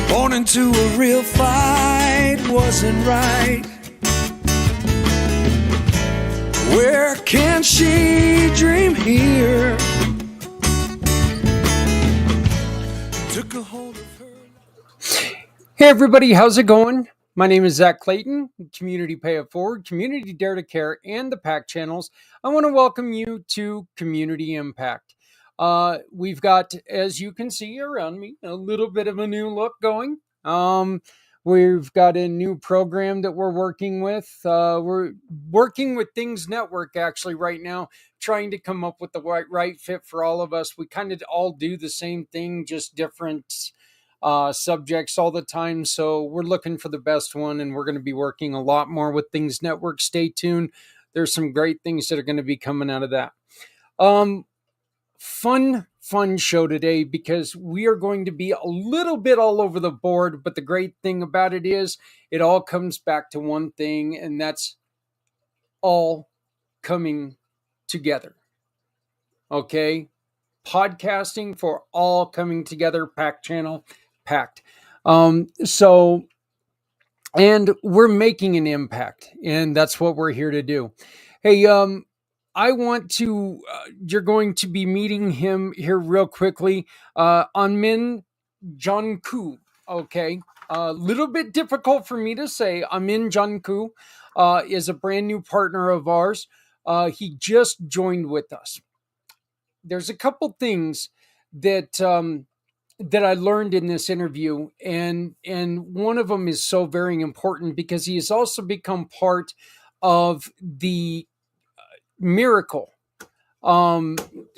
Born into a real fight wasn't right. Where can she dream here? Took a hold of her. Hey everybody, how's it going? My name is Zak Clayton, Community Pay It Forward, Community Dare to Care, and the PAC channels. I want to welcome you to Community IMpACT. We've got, as you can see around me, a little bit of a new look going. We've got a new program that we're working with. We're working with Things Network actually right now, trying to come up with the right fit for all of us. We kind of all do the same thing, just different subjects all the time. So we're looking for the best one, and we're going to be working a lot more with Things Network. Stay tuned. There's some great things that are going to be coming out of that. Fun show today because we are going to be a little bit all over the board, but the great thing about it is it all comes back to one thing, and that's all coming together. Okay? Podcasting for all coming together, PAC channel, packed. And we're making an impact, and that's what we're here to do. Hey, I want to, you're going to be meeting him here real quickly. Amin Njonkou, okay? A little bit difficult for me to say. Amin Njonkou is a brand new partner of ours. He just joined with us. There's a couple things that that I learned in this interview, and one of them is so very important because he has also become part of the Miracle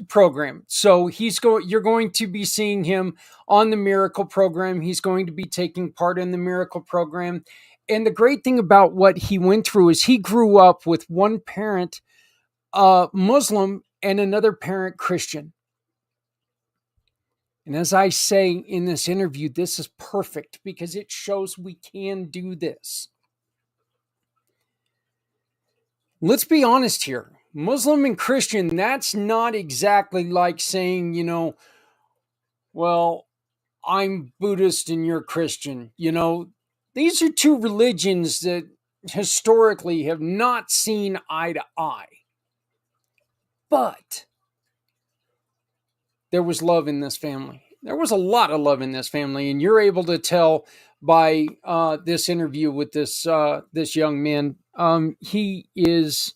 program. So you're going to be seeing him on the Miracle program. He's going to be taking part in the Miracle program. And the great thing about what he went through is he grew up with one parent Muslim and another parent Christian. And as I say in this interview, this is perfect because it shows we can do this. Let's be honest here. Muslim and Christian, that's not exactly like saying, well, I'm Buddhist and you're Christian. These are two religions that historically have not seen eye to eye. But there was love in this family. There was a lot of love in this family, and you're able to tell by this interview with this young man. He is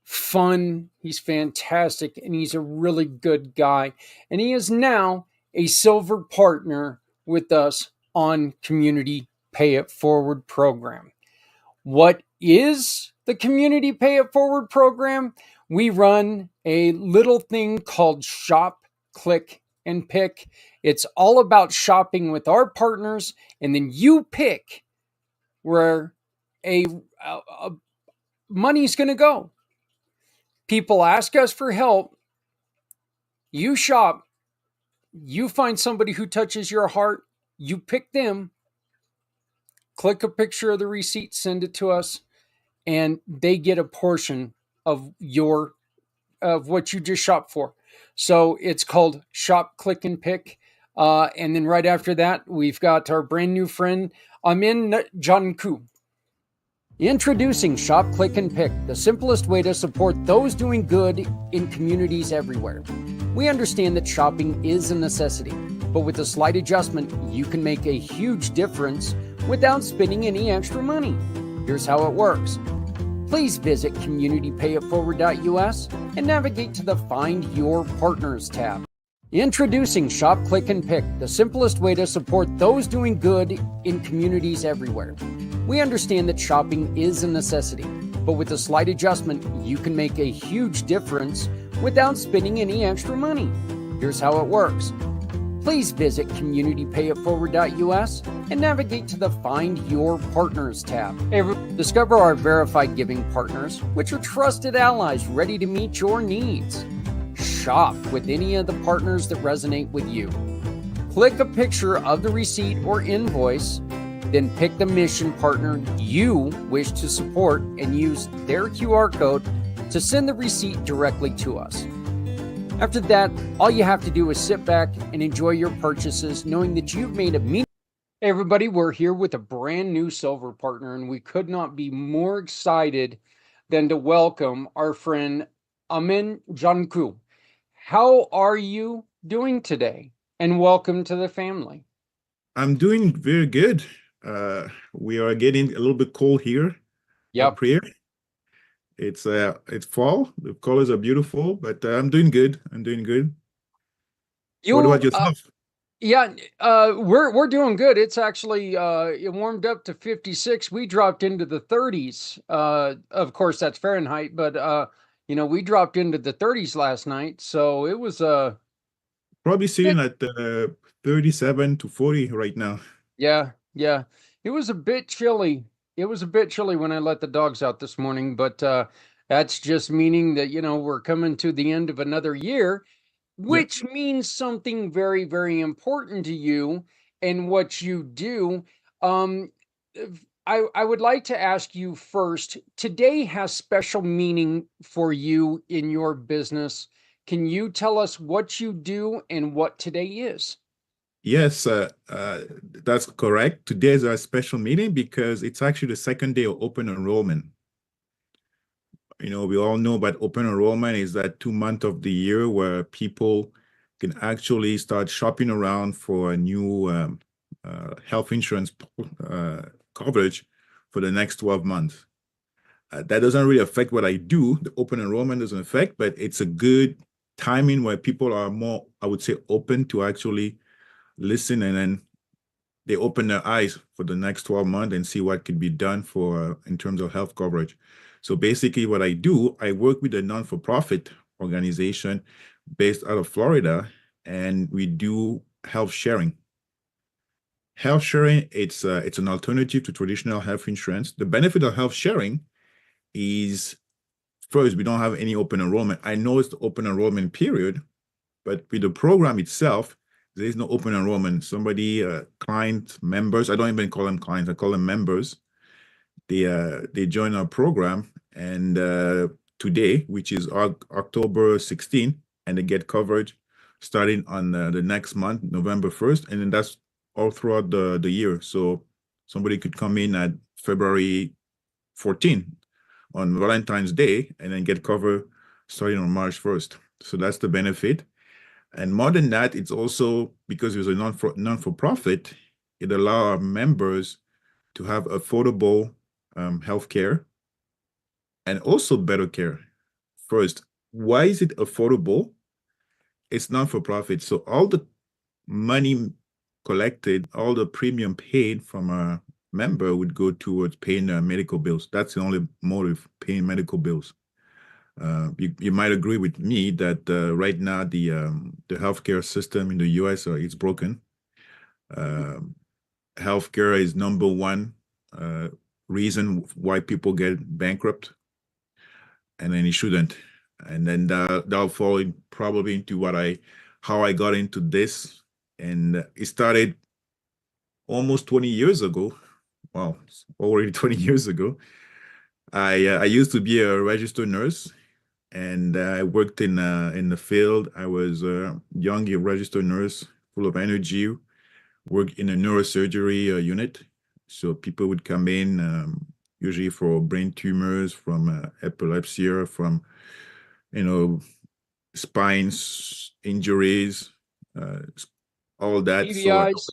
fun, he's fantastic, and he's a really good guy. And he is now a silver partner with us on Community Pay It Forward program. What is the Community Pay It Forward program? We run a little thing called Shop, Click, and Pick. It's all about shopping with our partners, and then you pick where a money's going to go. People ask us for help. You shop. You find somebody who touches your heart. You pick them. Click a picture of the receipt, send it to us, and they get a portion of what you just shopped for. So it's called Shop, Click, and Pick. And then right after that, we've got our brand new friend, Amin Njonkou. Introducing Shop, Click, and Pick, the simplest way to support those doing good in communities everywhere. We understand that shopping is a necessity, but with a slight adjustment, you can make a huge difference without spending any extra money. Here's how it works. Please visit communitypayitforward.us and navigate to the Find Your Partners tab. Introducing Shop, Click, and Pick, the simplest way to support those doing good in communities everywhere. We understand that shopping is a necessity, but with a slight adjustment, you can make a huge difference without spending any extra money. Here's how it works. Please visit communitypayitforward.us and navigate to the Find Your Partners tab. Discover our verified giving partners, which are trusted allies ready to meet your needs. Shop with any of the partners that resonate with you. Click a picture of the receipt or invoice, then pick the mission partner you wish to support and use their QR code to send the receipt directly to us. After that, all you have to do is sit back and enjoy your purchases, knowing that you've made a meaningful. Hey everybody, we're here with a brand new silver partner, and we could not be more excited than to welcome our friend Amin Njonkou. How are you doing today? And welcome to the family. I'm doing very good. We are getting a little bit cold here. Yep. Up here. It's fall. The colors are beautiful, but I'm doing good. I'm doing good. What about yourself? Yeah, we're doing good. It's actually it warmed up to 56. We dropped into the 30s. Of course, that's Fahrenheit, but we dropped into the 30s last night, so it was probably sitting at 37 to 40 right now. Yeah. It was a bit chilly. It was a bit chilly when I let the dogs out this morning, but that's just meaning that we're coming to the end of another year, which means something very, very important to you and what you do. I would like to ask you first, today has special meaning for you in your business. Can you tell us what you do and what today is? Yes, that's correct. Today is a special meeting because it's actually the second day of open enrollment. We all know about open enrollment is that 2 months of the year where people can actually start shopping around for a new health insurance coverage for the next 12 months. That doesn't really affect what I do. The open enrollment doesn't affect, but it's a good timing where people are more, I would say, open to actually listen, and then they open their eyes for the next 12 months and see what could be done for in terms of health coverage. So basically what I do, I work with a non-for-profit organization based out of Florida, and we do health sharing. Health sharing, it's an alternative to traditional health insurance. The benefit of health sharing is, first, we don't have any open enrollment. I know it's the open enrollment period, but with the program itself, there is no open enrollment. Somebody, client members, I don't even call them clients, I call them members. They join our program, and today, which is October 16, and they get coverage starting on the next month, November 1st, and then that's all throughout the year. So somebody could come in at February 14th on Valentine's Day and then get cover starting on March 1st. So that's the benefit. And more than that, it's also because it was a non-for-profit, it allows our members to have affordable health care and also better care. First, why is it affordable? It's non-for-profit. So all the money collected, all the premium paid from a member would go towards paying their medical bills. That's the only motive, paying medical bills. You might agree with me that right now the healthcare system in the U.S. It's broken. Healthcare is number one reason why people get bankrupt, and then it shouldn't. And then that'll fall in probably into how I got into this, and it started almost 20 years ago. Wow, it's already 20 years ago. I used to be a registered nurse, and I worked in the field. I was a young registered nurse, full of energy, worked in a neurosurgery unit. So people would come in, usually for brain tumors, from epilepsy, from, spine injuries, all that. TBIs,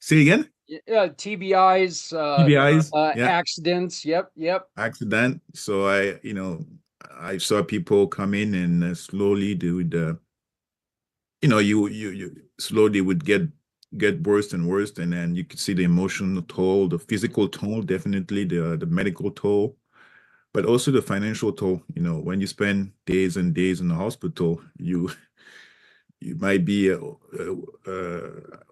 Say again? TBIs, TBIs, yeah. accidents. Yep. Accident. So I saw people come in and slowly they would, you slowly would get worse and worse, and then you could see the emotional toll, the physical toll, definitely the medical toll, but also the financial toll. When you spend days and days in the hospital, you might be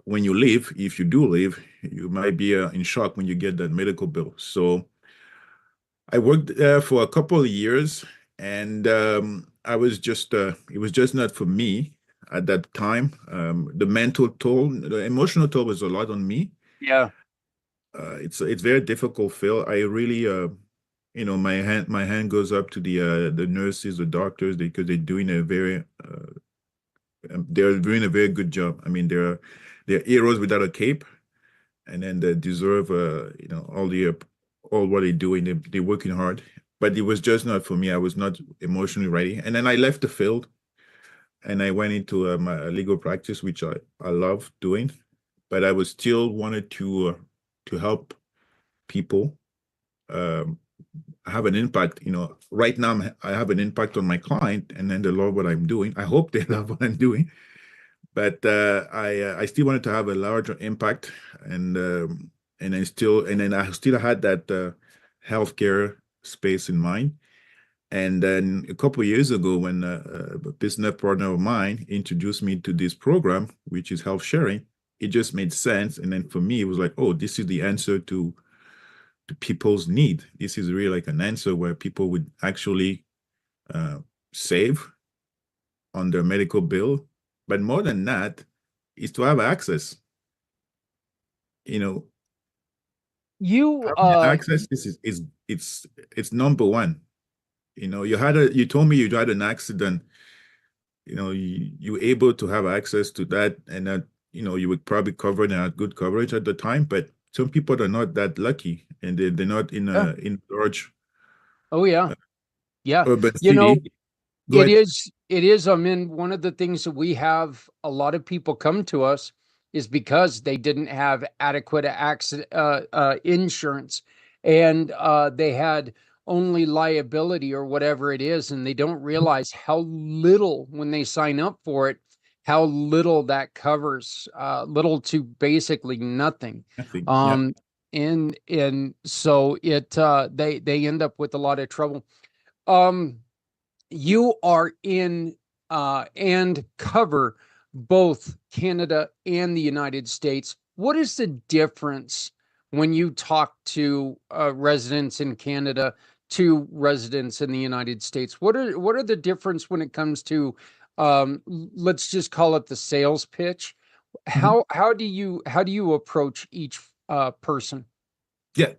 when you leave, if you do leave, you might be in shock when you get that medical bill. So I worked there for a couple of years, and I was just it was just not for me at that time. The mental toll, the emotional toll was a lot on me. Yeah. It's very difficult, Phil. I really my hand goes up to the nurses, the doctors, because they're doing a very good job. I mean, they're heroes without a cape, and then they deserve all what they're doing. They're working hard, but it was just not for me. I was not emotionally ready, and then I left the field, and I went into my legal practice, which I love doing, but I was still wanted to help people have an impact. Right now I have an impact on my client, and then they love what I'm doing. I hope they love what I'm doing, but I still wanted to have a larger impact, and I still had that healthcare space in mind. And then a couple of years ago, when a business partner of mine introduced me to this program, which is health sharing, it just made sense. And then for me, it was like, oh, this is the answer to people's need. This is really like an answer where people would actually save on their medical bill. But more than that, is to have access. You Having access it's number one. You told me you had an accident. You were able to have access to that, and that you would probably cover and had good coverage at the time. But some people are not that lucky, and they're not in in large. Oh yeah. Urban city. It is. I mean, one of the things that we have a lot of people come to us is because they didn't have adequate insurance, and they had only liability or whatever it is, and they don't realize how little, when they sign up for it, how little that covers, little to basically nothing. Nothing. And so they end up with a lot of trouble. You are in and cover both Canada and the United States. What is the difference when you talk to residents in Canada to residents in the United States? What are the difference when it comes to let's just call it the sales pitch? How do you approach each person? Yeah.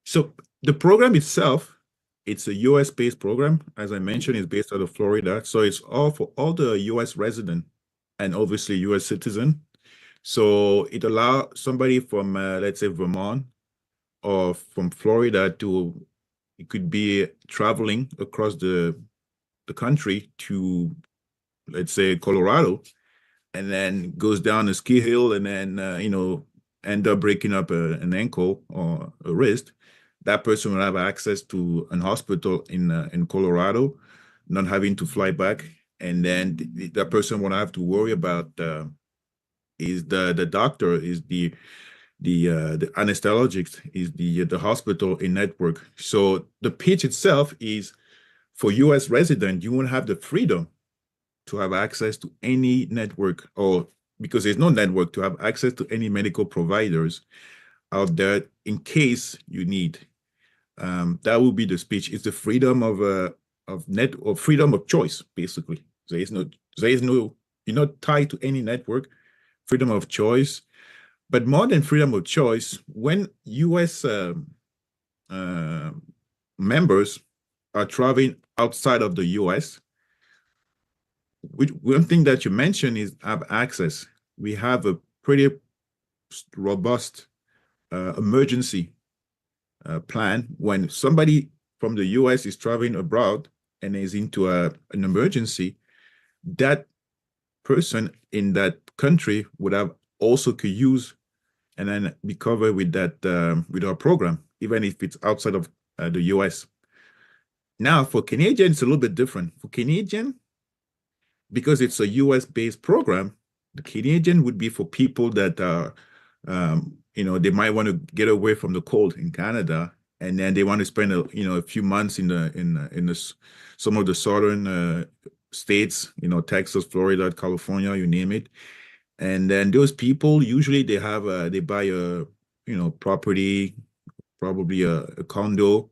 So the program itself It's a US-based program. As I mentioned, it's based out of Florida. So it's all for all the US resident and obviously US citizen. So it allows somebody from, let's say, Vermont or from Florida to, it could be traveling across the country to, let's say, Colorado, and then goes down a ski hill and then, end up breaking up an ankle or a wrist. That person will have access to an hospital in Colorado, not having to fly back. And then that person won't have to worry about is the doctor, is the anesthesiologist, is the hospital in network. So the pitch itself is for US resident, you won't have the freedom to have access to any network, or because there's no network, to have access to any medical providers out there in case you need. That will be the speech. It's the freedom of freedom of choice, basically. There is no, you're not tied to any network. Freedom of choice, but more than freedom of choice, when US members are traveling outside of the US, one thing that you mentioned is have access. We have a pretty robust emergency plan. When somebody from the US is traveling abroad and is into an emergency, that person in that country would have also could use and then be covered with that with our program, even if it's outside of the US. Now, for Canadian, it's a little bit different. For Canadian, because it's a US-based program, the Canadian would be for people that are, they might want to get away from the cold in Canada, and then they want to spend a few months in some of the southern states, Texas, Florida, California, you name it. And then those people usually they buy a property, probably a condo,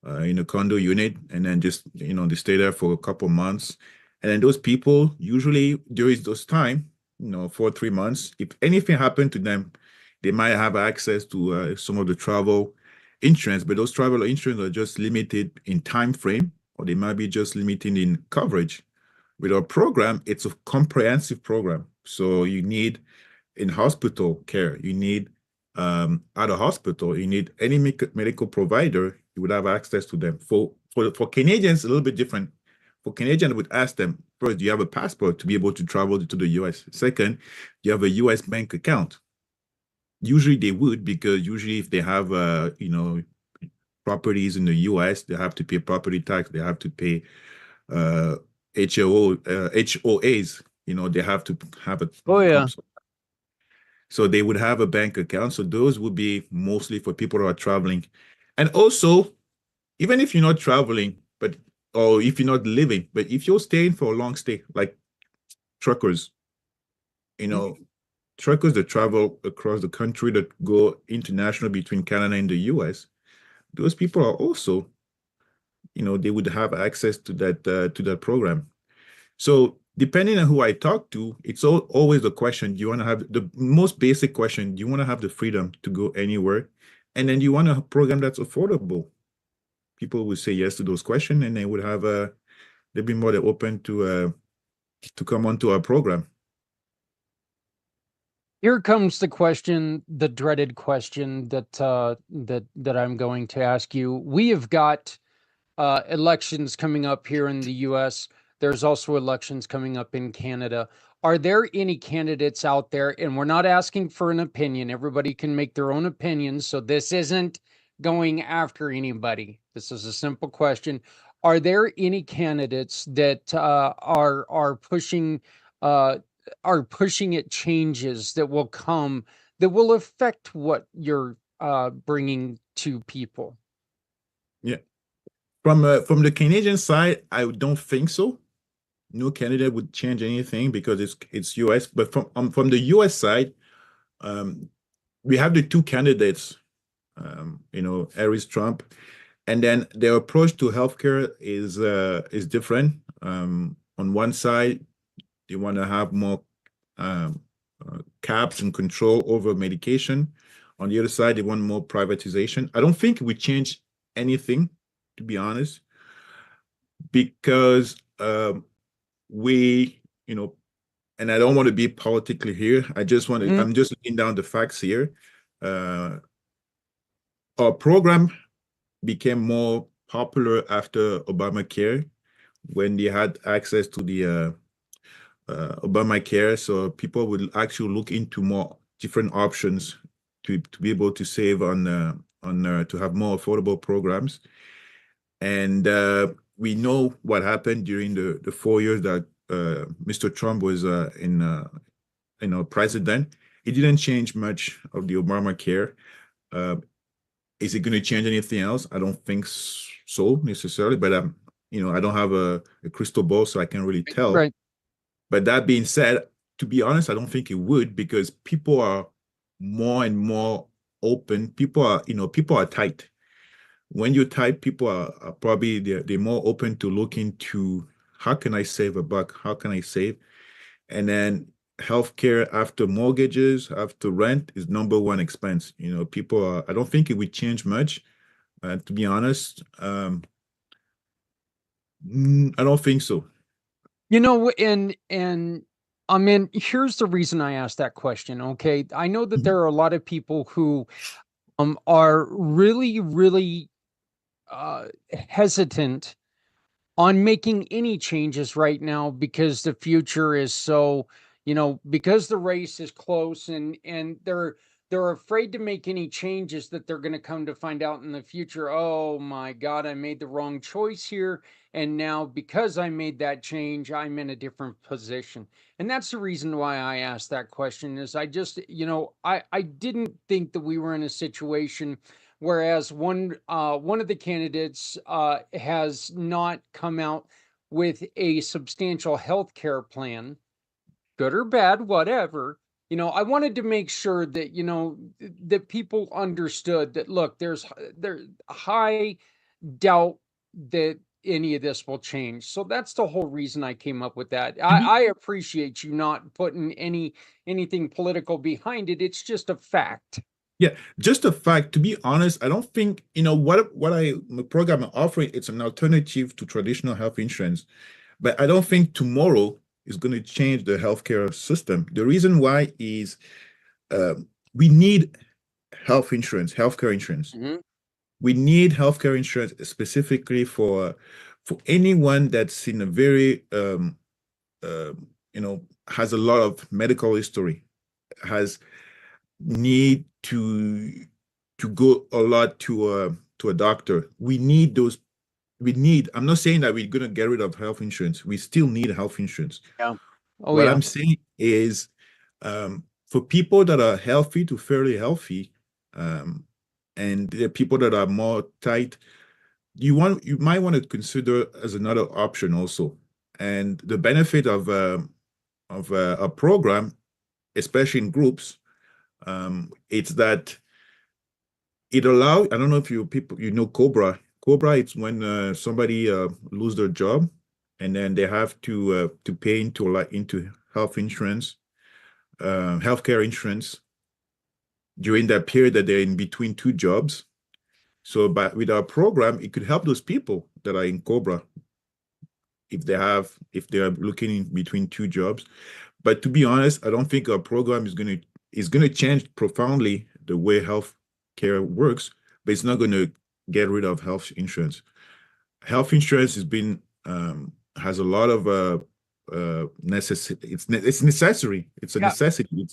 in a condo unit, and then just they stay there for a couple months. And then those people usually during those time, for 3 months, if anything happened to them, they might have access to some of the travel insurance, but those travel insurance are just limited in time frame, or they might be just limited in coverage. With our program, it's a comprehensive program. So you need in-hospital care, you need out of hospital, you need any medical provider, you would have access to them. For Canadians, a little bit different. For Canadians, I would ask them, first, do you have a passport to be able to travel to the US? Second, do you have a US bank account? Usually they would, because usually if they have, properties in the US, they have to pay property tax, they have to pay HOAs, they have to have a. Oh yeah. So they would have a bank account. So those would be mostly for people who are traveling. And also, even if you're not traveling, or if you're not living, but if you're staying for a long stay, like truckers, truckers that travel across the country, that go international between Canada and the US, those people are also, they would have access to that program. So depending on who I talk to, it's always the question, do you want to have the most basic question, do you want to have the freedom to go anywhere? And then do you want a program that's affordable? People would say yes to those questions, and they would have they'd be more than open to come onto our program. Here comes the question, the dreaded question that I'm going to ask you. We have got elections coming up here in the US. There's also elections coming up in Canada. Are there any candidates out there, and we're not asking for an opinion, everybody can make their own opinions, so this isn't going after anybody. This is a simple question. Are there any candidates that are pushing at changes that will come, that will affect what you're bringing to people? Yeah. From the Canadian side, I don't think so. No candidate would change anything because it's US. But from the US side, we have the two candidates, Harris, Trump, and then their approach to healthcare is different. On one side, they want to have more caps and control over medication. On the other side, they want more privatization. I don't think we change anything to be honest, because we, and I don't want to be politically here. I just want to, I'm just looking down the facts here. Our program became more popular after Obamacare, when they had access to the Obamacare. So people would actually look into more different options to be able to save on to have more affordable programs. And we know what happened during the 4 years that Mr. Trump was president. It didn't change much of the Obamacare. Is it going to change anything else? I don't think so necessarily, but I don't have a crystal ball, so I can't really tell. Right. But that being said, to be honest, I don't think it would, because people are more and more open. People are tight. When you're tight, people are probably they're more open to look into, how can I save a buck? How can I save? And then healthcare after mortgages, after rent, is number one expense. People are, I don't think it would change much, to be honest. I don't think so. And I mean, here's the reason I asked that question. Okay. I know that there are a lot of people who are really, really hesitant on making any changes right now, because the future is so, because the race is close, and they're afraid to make any changes, that they're going to come to find out in the future, oh my God, I made the wrong choice here. And now, because I made that change, I'm in a different position. And that's the reason why I asked that question, is I just, I didn't think that we were in a situation, whereas one of the candidates has not come out with a substantial health care plan, good or bad, whatever. I wanted to make sure that, that people understood that, look, there's high doubt that any of this will change. So that's the whole reason I came up with that. I appreciate you not putting anything political behind it. It's just a fact. Yeah, just a fact. To be honest, I don't think, the program I'm offering, it's an alternative to traditional health insurance. But I don't think tomorrow is going to change the healthcare system. The reason why is we need healthcare insurance. We need healthcare insurance specifically for anyone that's in a very, has a lot of medical history, has need to go a lot to a doctor. We need those. I'm not saying that we're going to get rid of health insurance. We still need health insurance. Yeah. Oh, what yeah. I'm saying is, for people that are healthy to fairly healthy, and the people that are more tight, you might want to consider as another option also. And the benefit of a program, especially in groups, it's that it allows, I don't know if COBRA. COBRA, it's when somebody lose their job, and then they have to pay into health insurance, healthcare insurance during that period that they're in between two jobs. So, with our program, it could help those people that are in COBRA if they are looking in between two jobs. But to be honest, I don't think our program is going to change profoundly the way health care works, but it's not going to get rid of health insurance. Health insurance has a lot of necessity. It's necessary. It's a necessity.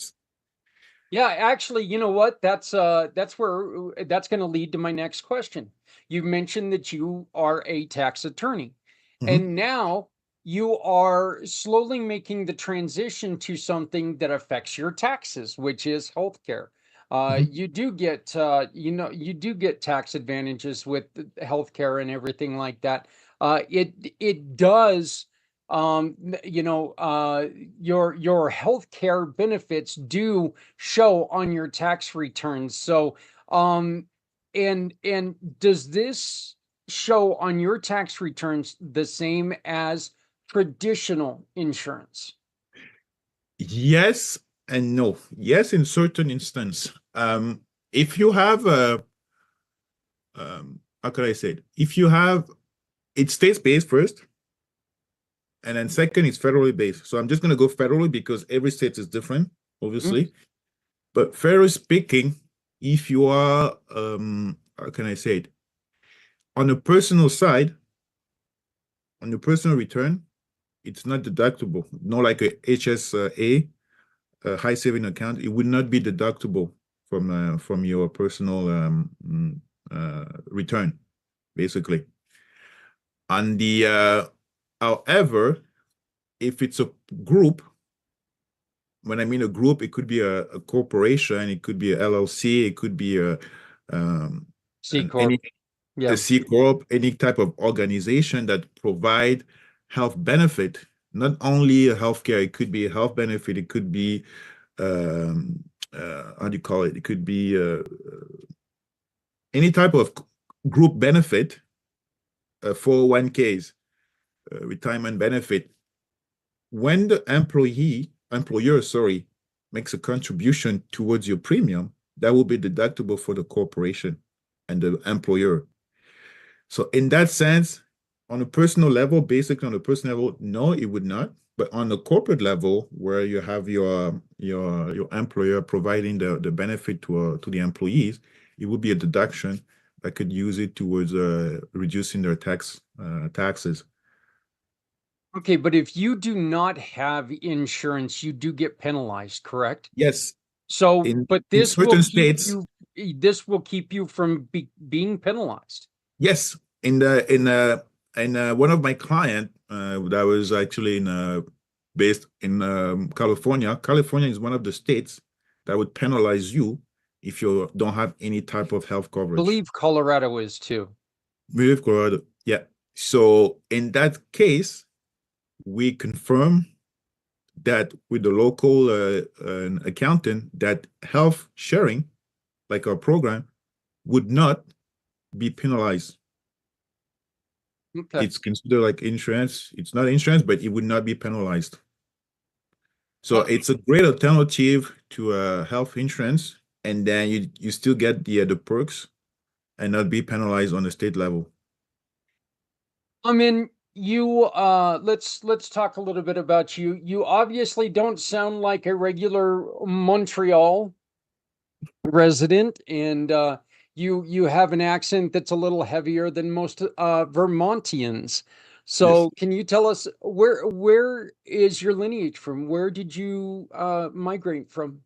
Yeah, actually, you know what? That's going to lead to my next question. You mentioned that you are a tax attorney, and now you are slowly making the transition to something that affects your taxes, which is healthcare. You do get, you do get tax advantages with healthcare and everything like that. It does, your healthcare benefits do show on your tax returns. So, and does this show on your tax returns the same as traditional insurance? Yes and no. Yes, in certain instance. If you have how could I say it? If you have, it's state-based first, and then second is federally based. So I'm just going to go federally because every state is different, obviously. But federally speaking, if you are, how can I say it? On the personal side, on your personal return, it's not deductible. Not like a HSA, a high saving account. It would not be deductible from your personal return, basically. On the however, if it's a group, when I mean a group, it could be a corporation, it could be a LLC, it could be a C Corp. a C Corp, any type of organization that provide health benefit, not only a healthcare, it could be a health benefit, it could be how do you call it? It could be any type of group benefit, 401ks, retirement benefit. When the employer, sorry, makes a contribution towards your premium, that will be deductible for the corporation and the employer. So in that sense, on a personal level, basically on a personal level, no, it would not. But on the corporate level, where you have your employer providing the benefit to the employees, it would be a deduction that could use it towards reducing their taxes. Okay, but if you do not have insurance, you do get penalized, correct? Yes. So, but in this will certain keep states, you. This will keep you from being penalized. yes. In one of my client that was actually based in California. California is one of the states that would penalize you if you don't have any type of health coverage. I believe Colorado is too. Believe Colorado, yeah. So in that case, we confirm that with the local accountant that health sharing, like our program, would not be penalized. Okay. It's considered like insurance. It's not insurance, but it would not be penalized. So it's a great alternative to health insurance, and then you still get the perks and not be penalized on the state level. I mean, you let's talk a little bit about you. You obviously don't sound like a regular Montreal resident, and you have an accent that's a little heavier than most Vermontians. So Yes. can you tell us where is your lineage from? Where did you migrate from?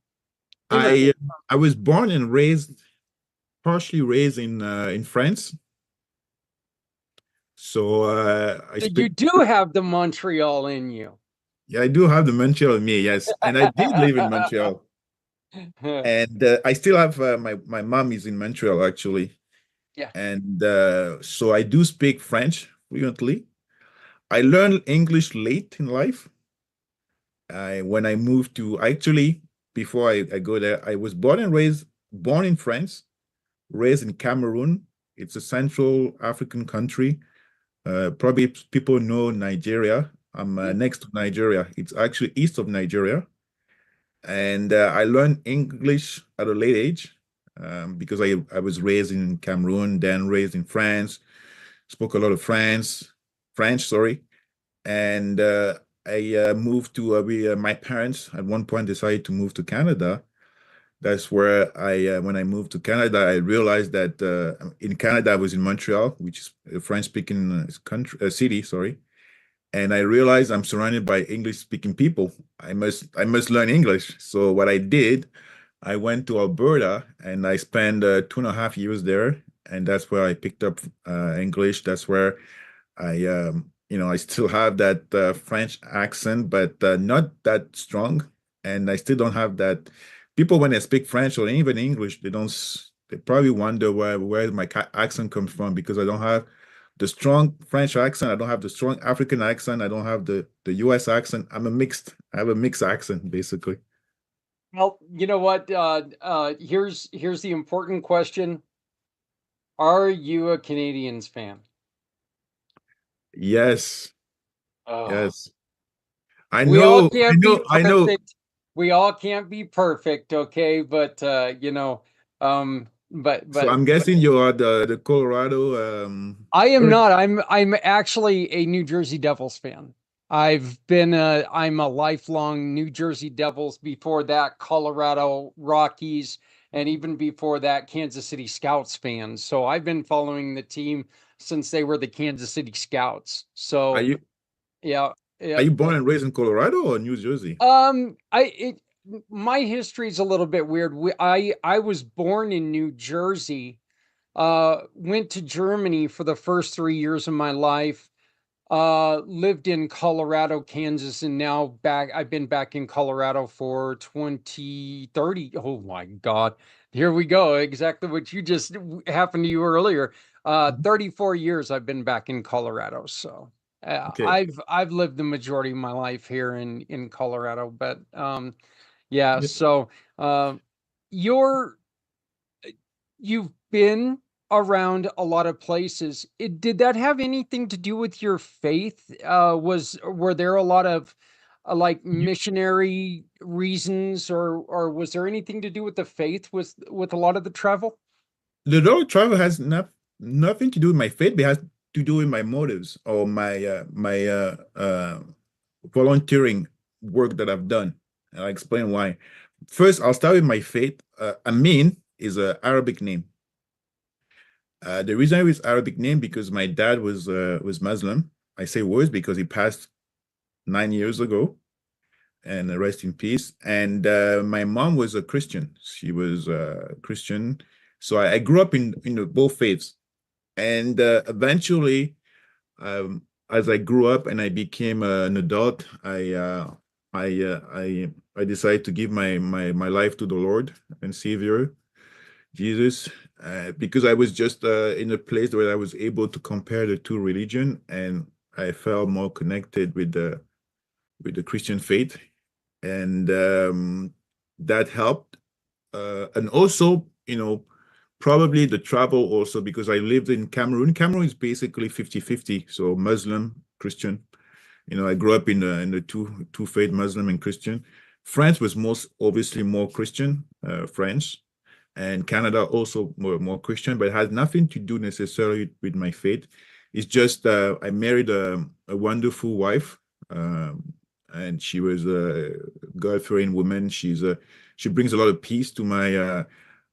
I was born and raised, partially raised in France. So You do have the Montreal in you. Yeah, I do have the Montreal in me, yes, and I did live in Montreal, and I still have my mom is in Montreal actually. Yeah. And so I do speak French fluently. I learned English late in life. When I moved to, actually, before I go there, I was born in France, raised in Cameroon. It's a Central African country. Probably people know Nigeria. I'm next to Nigeria. It's actually east of Nigeria. And I learned English at a late age because I was raised in Cameroon, then raised in France, spoke a lot of French, sorry. And I moved to, my parents at one point decided to move to Canada. That's where when I moved to Canada, I realized that in Canada, I was in Montreal, which is a French-speaking city, sorry. And I realized I'm surrounded by English-speaking people. I must learn English. So what I did, I went to Alberta and I spent 2.5 years there, and that's where I picked up English. That's where I still have that French accent, but not that strong. And I still don't have that. People, when they speak French or even English, they probably wonder where my accent comes from, because I don't have the strong French accent. I don't have the strong African accent. I don't have the US accent. I have a mixed accent, basically. Well, you know what? Here's the important question. Are you a Canadiens fan? Yes. Oh. Yes. I We all know. can't be I know. perfect. We all can't be perfect, okay? But So I'm but guessing you are the Colorado. I am not. I'm actually a New Jersey Devils fan. I'm a lifelong New Jersey Devils. Before that, Colorado Rockies, and even before that, Kansas City Scouts fan. So I've been following the team since they were the Kansas City Scouts. Are So you yeah, are yeah. you born and raised in Colorado or New Jersey? My history is a little bit weird. I was born in New Jersey, went to Germany for the first 3 years of my life, lived in Colorado, Kansas, and now I've been back in Colorado for 20, 30. Oh my God. Here we go. Exactly what you just happened to you earlier. Mhm. 34 years I've been back in Colorado. So Okay. I've lived the majority of my life here in Colorado, but yeah, Yeah. so you're you've been around a lot of places. Did that have anything to do with your faith? Were there a lot of like missionary reasons, or was there anything to do with the faith with a lot of the travel? The road travel has nothing to do with my faith, but it has to do with my motives or my volunteering work that I've done. I'll explain why. First, I'll start with my faith. Amin is an Arabic name. The reason it was Arabic name because my dad was Muslim. I say was because he passed 9 years ago, and rest in peace. And my mom was a Christian. She was a Christian, so I grew up in both faiths. And eventually, as I grew up and I became an adult, I decided to give my life to the Lord and Savior Jesus, because I was just in a place where I was able to compare the two religion, and I felt more connected with the Christian faith, and that helped. And also, probably the travel also because I lived in Cameroon. Cameroon is basically 50-50, so Muslim, Christian. I grew up in the two faith, Muslim and Christian. France was most obviously more Christian, French, and Canada also more Christian, but it has nothing to do necessarily with my faith. It's just I married a wonderful wife, and she was a God-fearing woman. She brings a lot of peace to my.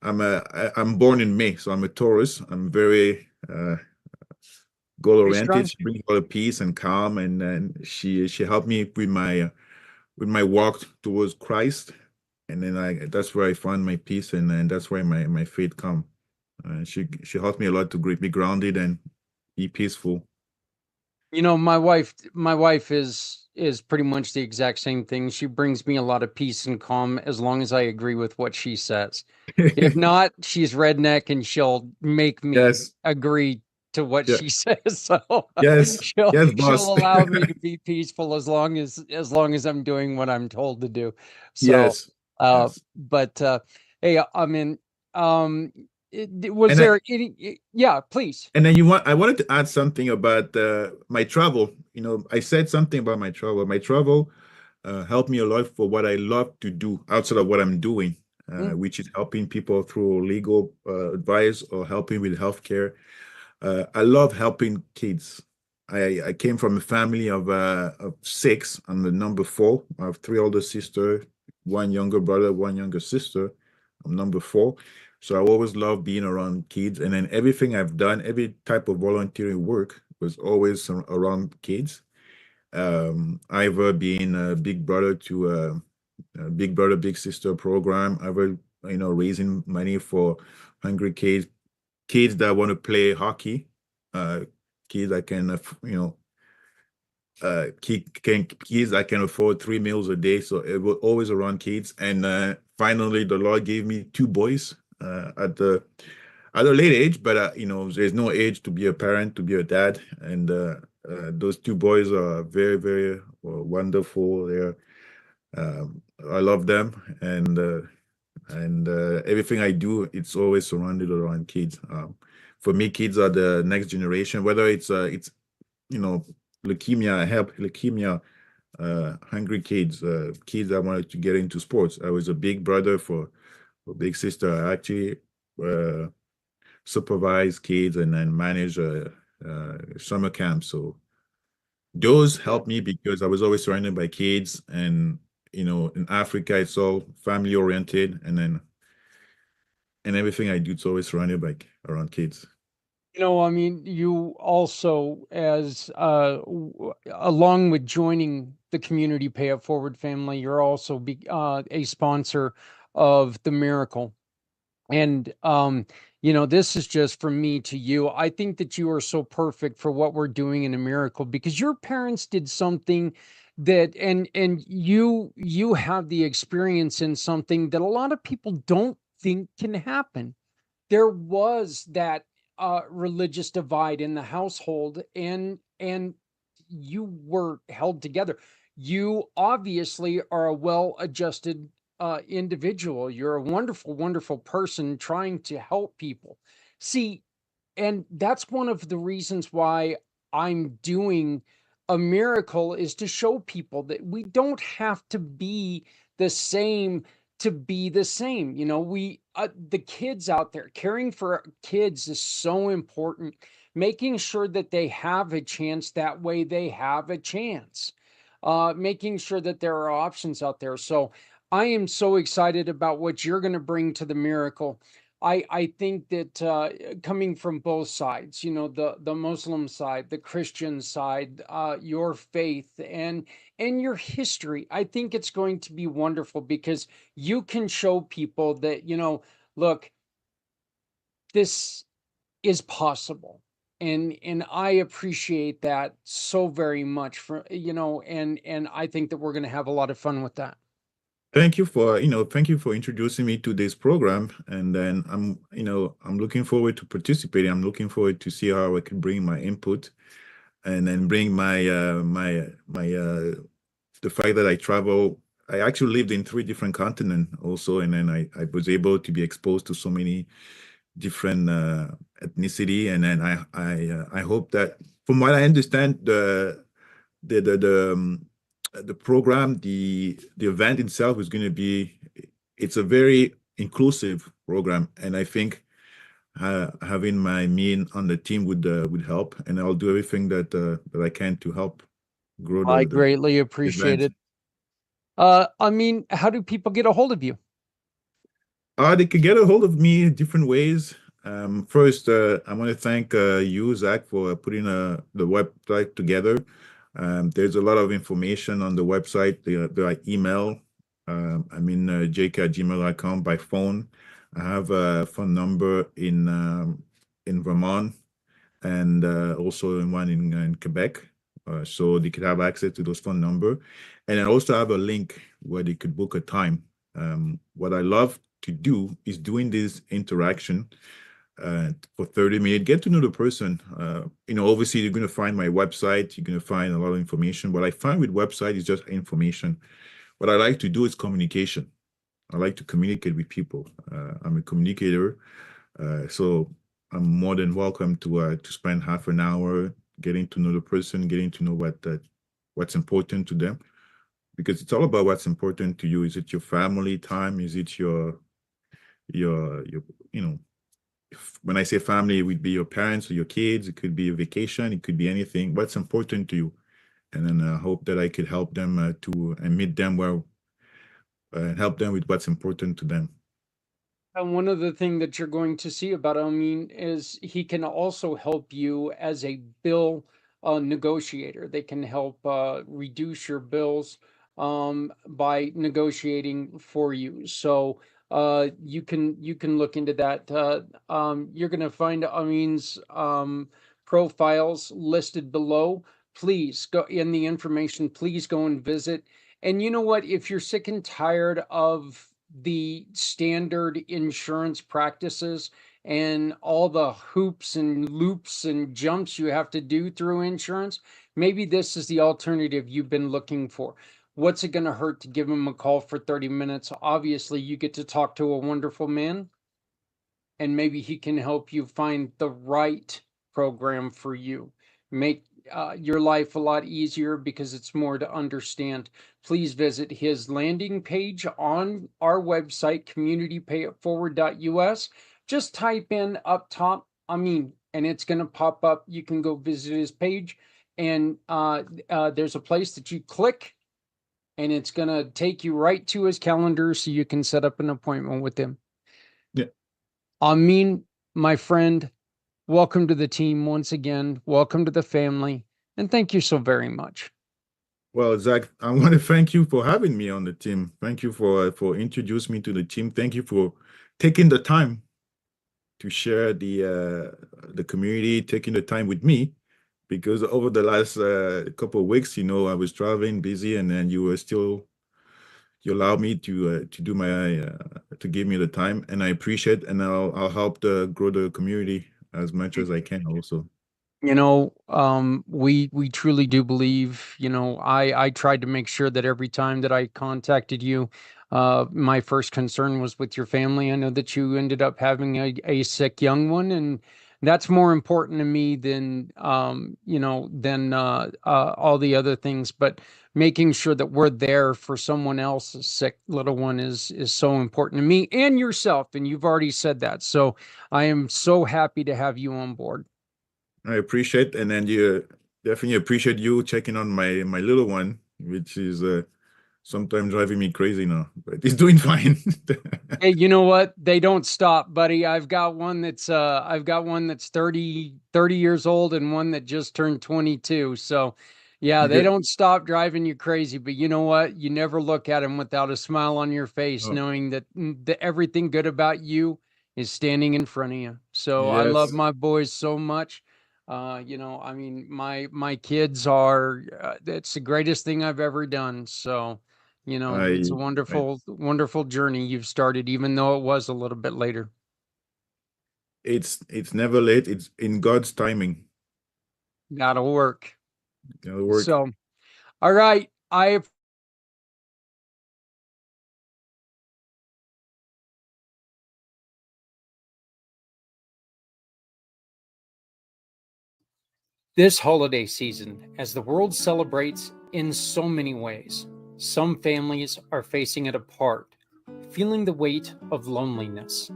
I'm born in May, so I'm a Taurus. I'm very Very goal-oriented. strong. She brings a lot of peace and calm, and she helped me with my walk towards Christ, and then that's where I find my peace, and that's where my faith come. She helped me a lot to be grounded and be peaceful. My wife is pretty much the exact same thing. She brings me a lot of peace and calm as long as I agree with what she says. If not, she's redneck and she'll make me Yes, agree to what yeah, she says. So yes, she'll yes, she'll boss. allow me to be peaceful as long as I'm doing what I'm told to do. So Yes, yes. but hey, I mean, um was And I there any, yeah, please. and then I wanted to add something about my travel. I said something about my travel. My travel helped me a lot for what I love to do outside of what I'm doing, Mm, which is helping people through legal advice or helping with healthcare. I love helping kids. I came from a family of six. I'm the number four. I have three older sisters, one younger brother, one younger sister. I'm number four. So I always love being around kids. And then everything I've done, every type of volunteering work was always around kids. Either being a big brother to a big brother, big sister program, either, raising money for hungry kids that want to play hockey, uh, kids that can, kids that can afford 3 meals a day. So it was always around kids. And finally, the Lord gave me two boys at a late age, but there's no age to be a parent, to be a dad. And those two boys are very, very wonderful. I love them, and everything I do, it's always surrounded around kids. For me, kids are the next generation. Whether it's you know leukemia, I help leukemia, hungry kids, kids that wanted to get into sports. I was a big brother for big sister. I actually supervise kids and then manage summer camp. So those helped me because I was always surrounded by kids, and in Africa it's all family oriented, and everything I do it's always surrounded by around kids. I mean, you also, as along with joining the Community Pay It Forward family, you're also a sponsor of the Miracle. And, this is just from me to you. I think that you are so perfect for what we're doing in a Miracle, because your parents did something that, and you have the experience in something that a lot of people don't think can happen. There was that religious divide in the household, and you were held together. You obviously are a well-adjusted individual. You're a wonderful, wonderful person trying to help people. See, and that's one of the reasons why I'm doing a Miracle, is to show people that we don't have to be the same to be the same. We the kids out there, caring for kids is so important. Making sure that they have a chance, that way they have a chance. Making sure that there are options out there. So I am so excited about what you're going to bring to the Miracle. I think that coming from both sides, the Muslim side, the Christian side, your faith and your history, I think it's going to be wonderful, because you can show people that, look, this is possible. And I appreciate that so very much, and I think that we're going to have a lot of fun with that. Thank you for introducing me to this program. And then I'm looking forward to participating. I'm looking forward to see how I can bring my input, and then bring the fact that I travel. I actually lived in 3 different continents also, and then I was able to be exposed to so many different ethnicity. And then I hope that, from what I understand, the program, the event itself is going to be, it's a very inclusive program, and I think having me on the team would help, and I'll do everything that I can to help grow I the greatly appreciate event. it. I mean, how do people get a hold of you? They can get a hold of me in different ways. First, I want to thank you, Zach, for putting the website together. There's a lot of information on the website. The email, aminjk@gmail.com, by phone. I have a phone number in Vermont, and also one in Quebec, so they could have access to those phone number. And I also have a link where they could book a time. What I love to do is doing this interaction for 30 minutes, get to know the person. Obviously you're going to find my website, you're going to find a lot of information. What I find with website is just information. What I like to do is communication. I like to communicate with people. I'm a communicator, so I'm more than welcome to spend half an hour getting to know the person, getting to know what's important to them, because it's all about what's important to you. Is it your family time? Is it your when I say family, it would be your parents or your kids. It could be a vacation. It could be anything. What's important to you? And then I hope that I could help them and meet them where, and help them with what's important to them. And one of the things that you're going to see about Amin is he can also help you as a bill negotiator. They can help reduce your bills by negotiating for you. So you can look into that. You're going to find Amin's profiles listed below. Please go in the information. Please go and visit. And you know what? If you're sick and tired of the standard insurance practices and all the hoops and loops and jumps you have to do through insurance, maybe this is the alternative you've been looking for. What's it going to hurt to give him a call for 30 minutes? Obviously, you get to talk to a wonderful man, and maybe he can help you find the right program for you. Make your life a lot easier because it's more to understand. Please visit his landing page on our website, communitypayitforward.us. just type in up top Amin, and it's going to pop up. You can go visit his page, and there's a place that you click, and it's going to take you right to his calendar so you can set up an appointment with him. Yeah. Amin, my friend, welcome to the team once again. Welcome to the family, and thank you so very much. Well, Zach, I want to thank you for having me on the team. Thank you for introducing me to the team. Thank you for taking the time to share the community, taking the time with me, because over the last couple of weeks, I was traveling, busy, and then you allowed me to do to give me the time, and I appreciate, and I'll help grow the community as much as I can also. We truly do believe, I tried to make sure that every time that I contacted you, my first concern was with your family. I know that you ended up having a sick young one, and that's more important to me than, all the other things. But making sure that we're there for someone else's sick little one is so important to me and yourself. And you've already said that. So I am so happy to have you on board. I appreciate, and then you definitely appreciate you checking on my little one, which is sometimes driving me crazy now, but he's doing fine. Hey, you know what? They don't stop, buddy. I've got one that's 30 years old and one that just turned 22. So yeah, they don't stop driving you crazy, but you know what? You never look at them without a smile on your face, knowing that everything good about you is standing in front of you. So I love Yes. my boys so much. My kids are, it's the greatest thing I've ever done. So, it's a wonderful, wonderful journey you've started, even though it was a little bit later. It's never late. It's in God's timing. That'll work. It'll work. So, all right. This holiday season, as the world celebrates in so many ways, some families are facing it apart, feeling the weight of loneliness.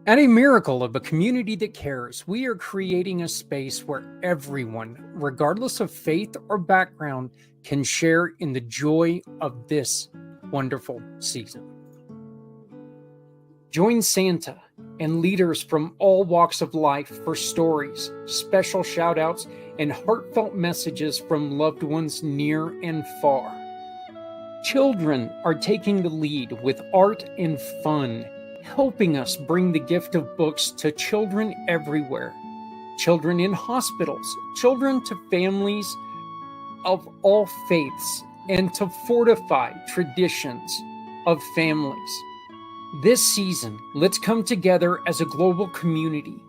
At a miracle of a community that cares, we are creating a space where everyone, regardless of faith or background, can share in the joy of this wonderful season. Join Santa and leaders from all walks of life for stories, special shout-outs, and heartfelt messages from loved ones near and far. Children are taking the lead with art and fun, helping us bring the gift of books to children everywhere. Children in hospitals, children to families of all faiths, and to fortify traditions of families. This season, let's come together as a global community,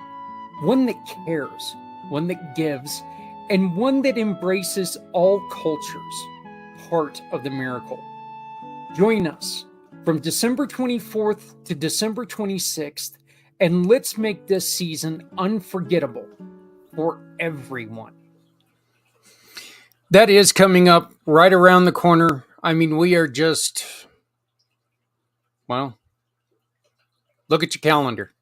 one that cares, one that gives, and one that embraces all cultures, part of the miracle. Join us from December 24th to December 26th, and let's make this season unforgettable for everyone. That is coming up right around the corner. I mean, we are just, well, look at your calendar.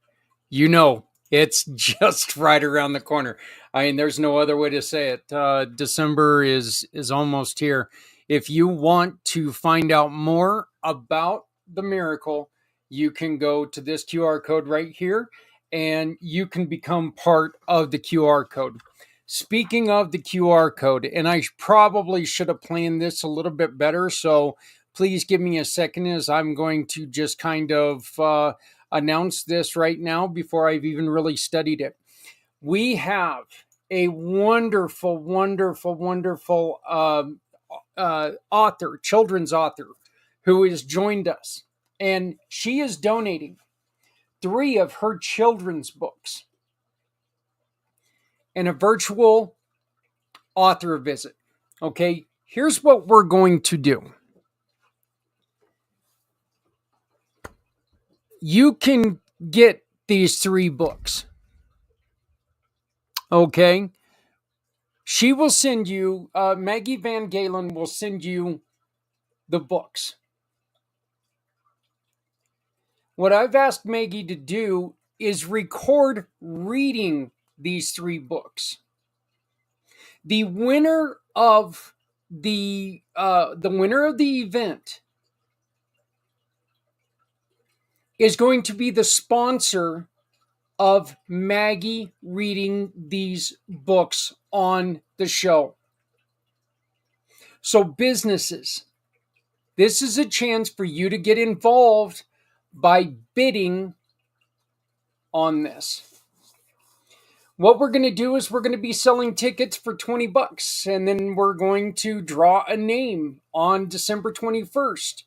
It's just right around the corner. I mean, there's no other way to say it. December is almost here. If you want to find out more about the miracle, you can go to this QR code right here, and you can become part of the QR code. Speaking of the QR code, and I probably should have planned this a little bit better, so please give me a second as I'm going to just kind of announce this right now before I've even really studied it. We have a wonderful, wonderful, wonderful author, children's author, who has joined us, and she is donating 3 of her children's books and a virtual author visit. Okay, here's what we're going to do. You can get these 3 books. Okay. She will send you, Maggie Van Galen will send you the books. what I've asked Maggie to do is record reading these 3 books. The winner of the winner of the event is going to be the sponsor of Maggie reading these books on the show. So businesses, this is a chance for you to get involved by bidding on this. What we're going to do is we're going to be selling tickets for $20, and then we're going to draw a name on December 21st.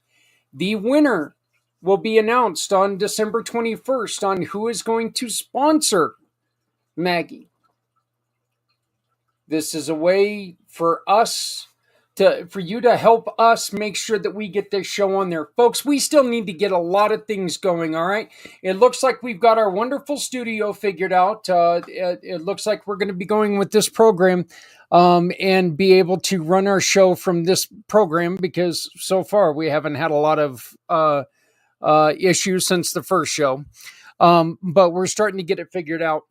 The winner will be announced on December 21st on who is going to sponsor Maggie. This is a way for us for you to help us make sure that we get this show on there. Folks, we still need to get a lot of things going, all right? It looks like we've got our wonderful studio figured out. It looks like we're going to be going with this program and be able to run our show from this program, because so far we haven't had a lot of issues since the first show. But we're starting to get it figured out.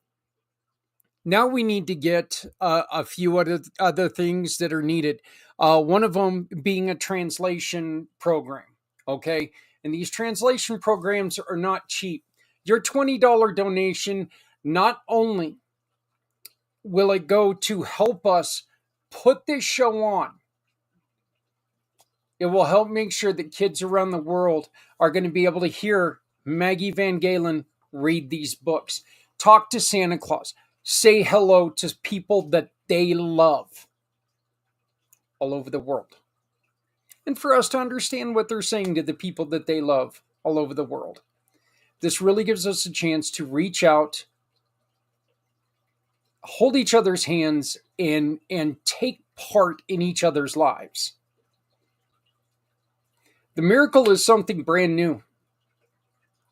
Now we need to get a few other things that are needed. One of them being a translation program. Okay. And these translation programs are not cheap. Your $20 donation, not only will it go to help us put this show on, it will help make sure that kids around the world are going to be able to hear Maggie Van Galen read these books, talk to Santa Claus, say hello to people that they love all over the world. And for us to understand what they're saying to the people that they love all over the world. This really gives us a chance to reach out, hold each other's hands, and take part in each other's lives. The miracle is something brand new.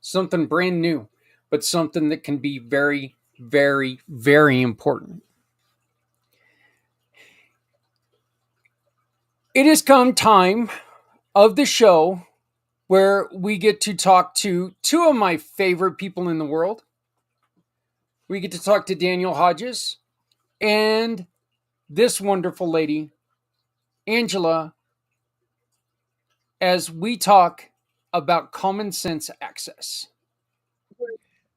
Something brand new, but something that can be very, very, very important. It has come time of the show where we get to talk to 2 of my favorite people in the world. We get to talk to Daniel Hodges and this wonderful lady, Angela, as we talk about common sense access.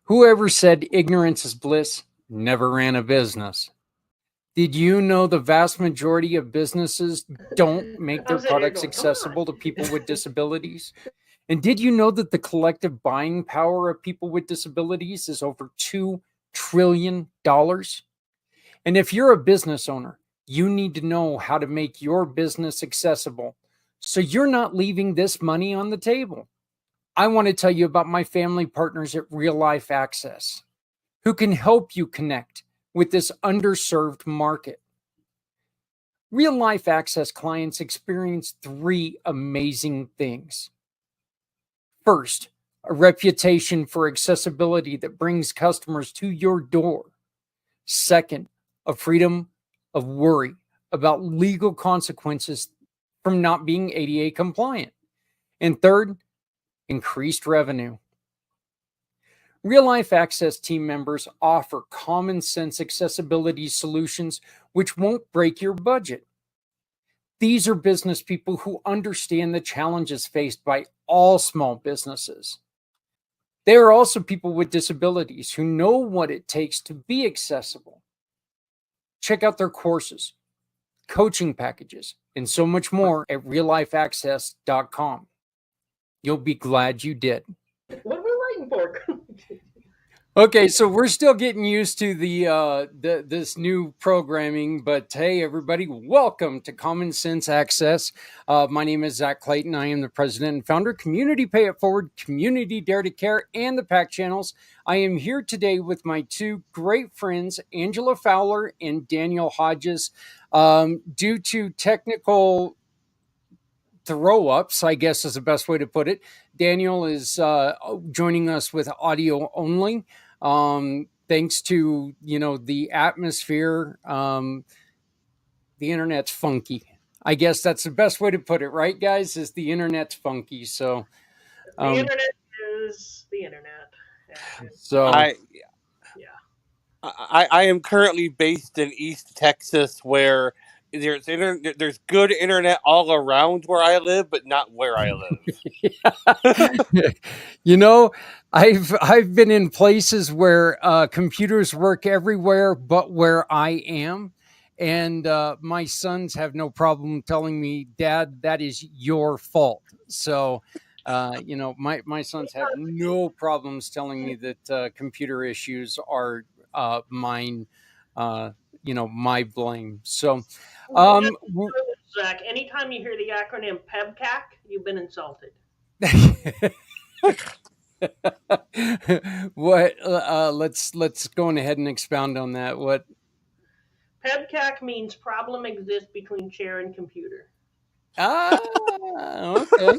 Whoever said ignorance is bliss never ran a business. Did you know the vast majority of businesses don't make their products accessible to people with disabilities? And did you know that the collective buying power of people with disabilities is over $2 trillion? And if you're a business owner, you need to know how to make your business accessible so you're not leaving this money on the table. I want to tell you about my family partners at Real Life Access, who can help you connect with this underserved market. Real Life Access clients experience 3 amazing things. First, a reputation for accessibility that brings customers to your door. Second, a freedom of worry about legal consequences from not being ADA compliant. And third, increased revenue. Real Life Access team members offer common sense accessibility solutions which won't break your budget. These are business people who understand the challenges faced by all small businesses. They are also people with disabilities who know what it takes to be accessible. Check out their courses, coaching packages, and so much more at reallifeaccess.com. You'll be glad you did. What are we waiting for? Okay, so we're still getting used to this new programming, but hey, everybody, welcome to Common Sense Access. My name is Zak Clayton. I am the president and founder of Community Pay It Forward, Community Dare to Care, and the IMpACT channels. I am here today with my 2 great friends, Angela Fowler and Daniel Hodges. Due to technical throw-ups, I guess is the best way to put it, Daniel is joining us with audio only. Thanks to, the atmosphere, the internet's funky. I guess that's the best way to put it, right, guys? Is the internet's funky. So The internet is the internet. And So yeah. I am currently based in East Texas, where there's good internet all around where I live, but not where I live. you know, I've been in places where computers work everywhere but where I am. And my sons have no problem telling me, Dad, that is your fault. So, my sons have no problems telling me that computer issues are mine, my blame. So, Well, just know this, Zach, anytime you hear the acronym PEBCAC, you've been insulted. what? Let's go on ahead and expound on that. What? PEBCAC means problem exists between chair and computer. Okay.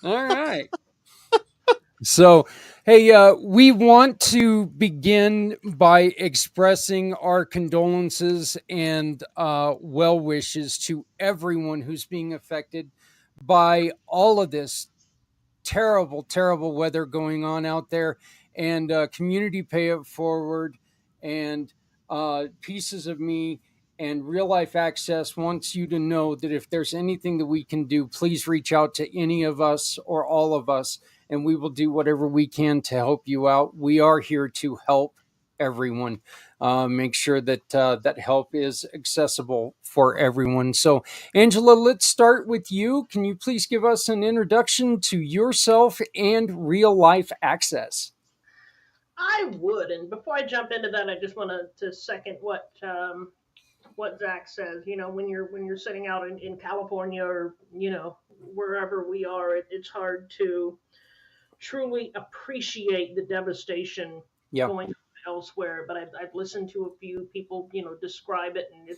All right. So, hey, we want to begin by expressing our condolences and well wishes to everyone who's being affected by all of this terrible, terrible weather going on out there. And Community Pay It Forward and Pieces of Me and Real Life Access wants you to know that if there's anything that we can do, please reach out to any of us or all of us, and we will do whatever we can to help you out. We are here to help everyone. Make sure that that help is accessible for everyone. So, Angela, let's start with you. Can you please give us an introduction to yourself and Real Life Access? I would, and before I jump into that, I just want to second what Zach says. When you're sitting out in California or wherever we are, it's hard to truly appreciate the devastation going on elsewhere. But I've listened to a few people describe it, and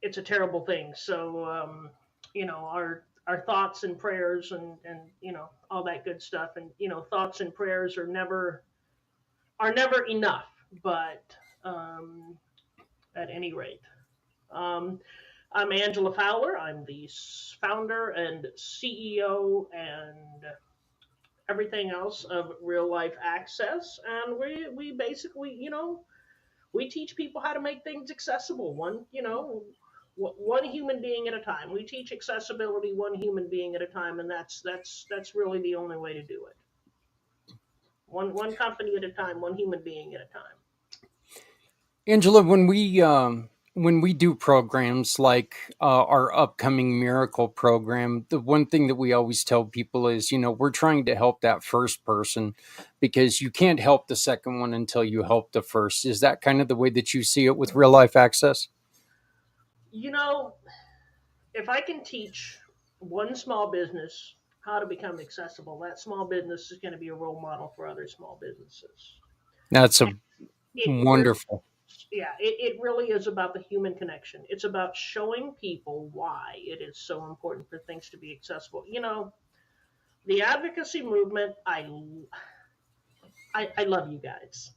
it's a terrible thing. So our thoughts and prayers and all that good stuff, and thoughts and prayers are never enough. But at any rate, I'm Angela Fowler. I'm the founder and CEO and everything else of Real Life Access, and we basically we teach people how to make things accessible. One human being at a time. We teach accessibility one human being at a time, and that's really the only way to do it. One company at a time, one human being at a time. Angela, when we do programs like our upcoming Miracle program, the one thing that we always tell people is, we're trying to help that first person because you can't help the second one until you help the first. Is that kind of the way that you see it with Real Life Access? If I can teach one small business how to become accessible, that small business is going to be a role model for other small businesses. That's wonderful. It really is about the human connection. It's about showing people why it is so important for things to be accessible. The advocacy movement, I love you guys.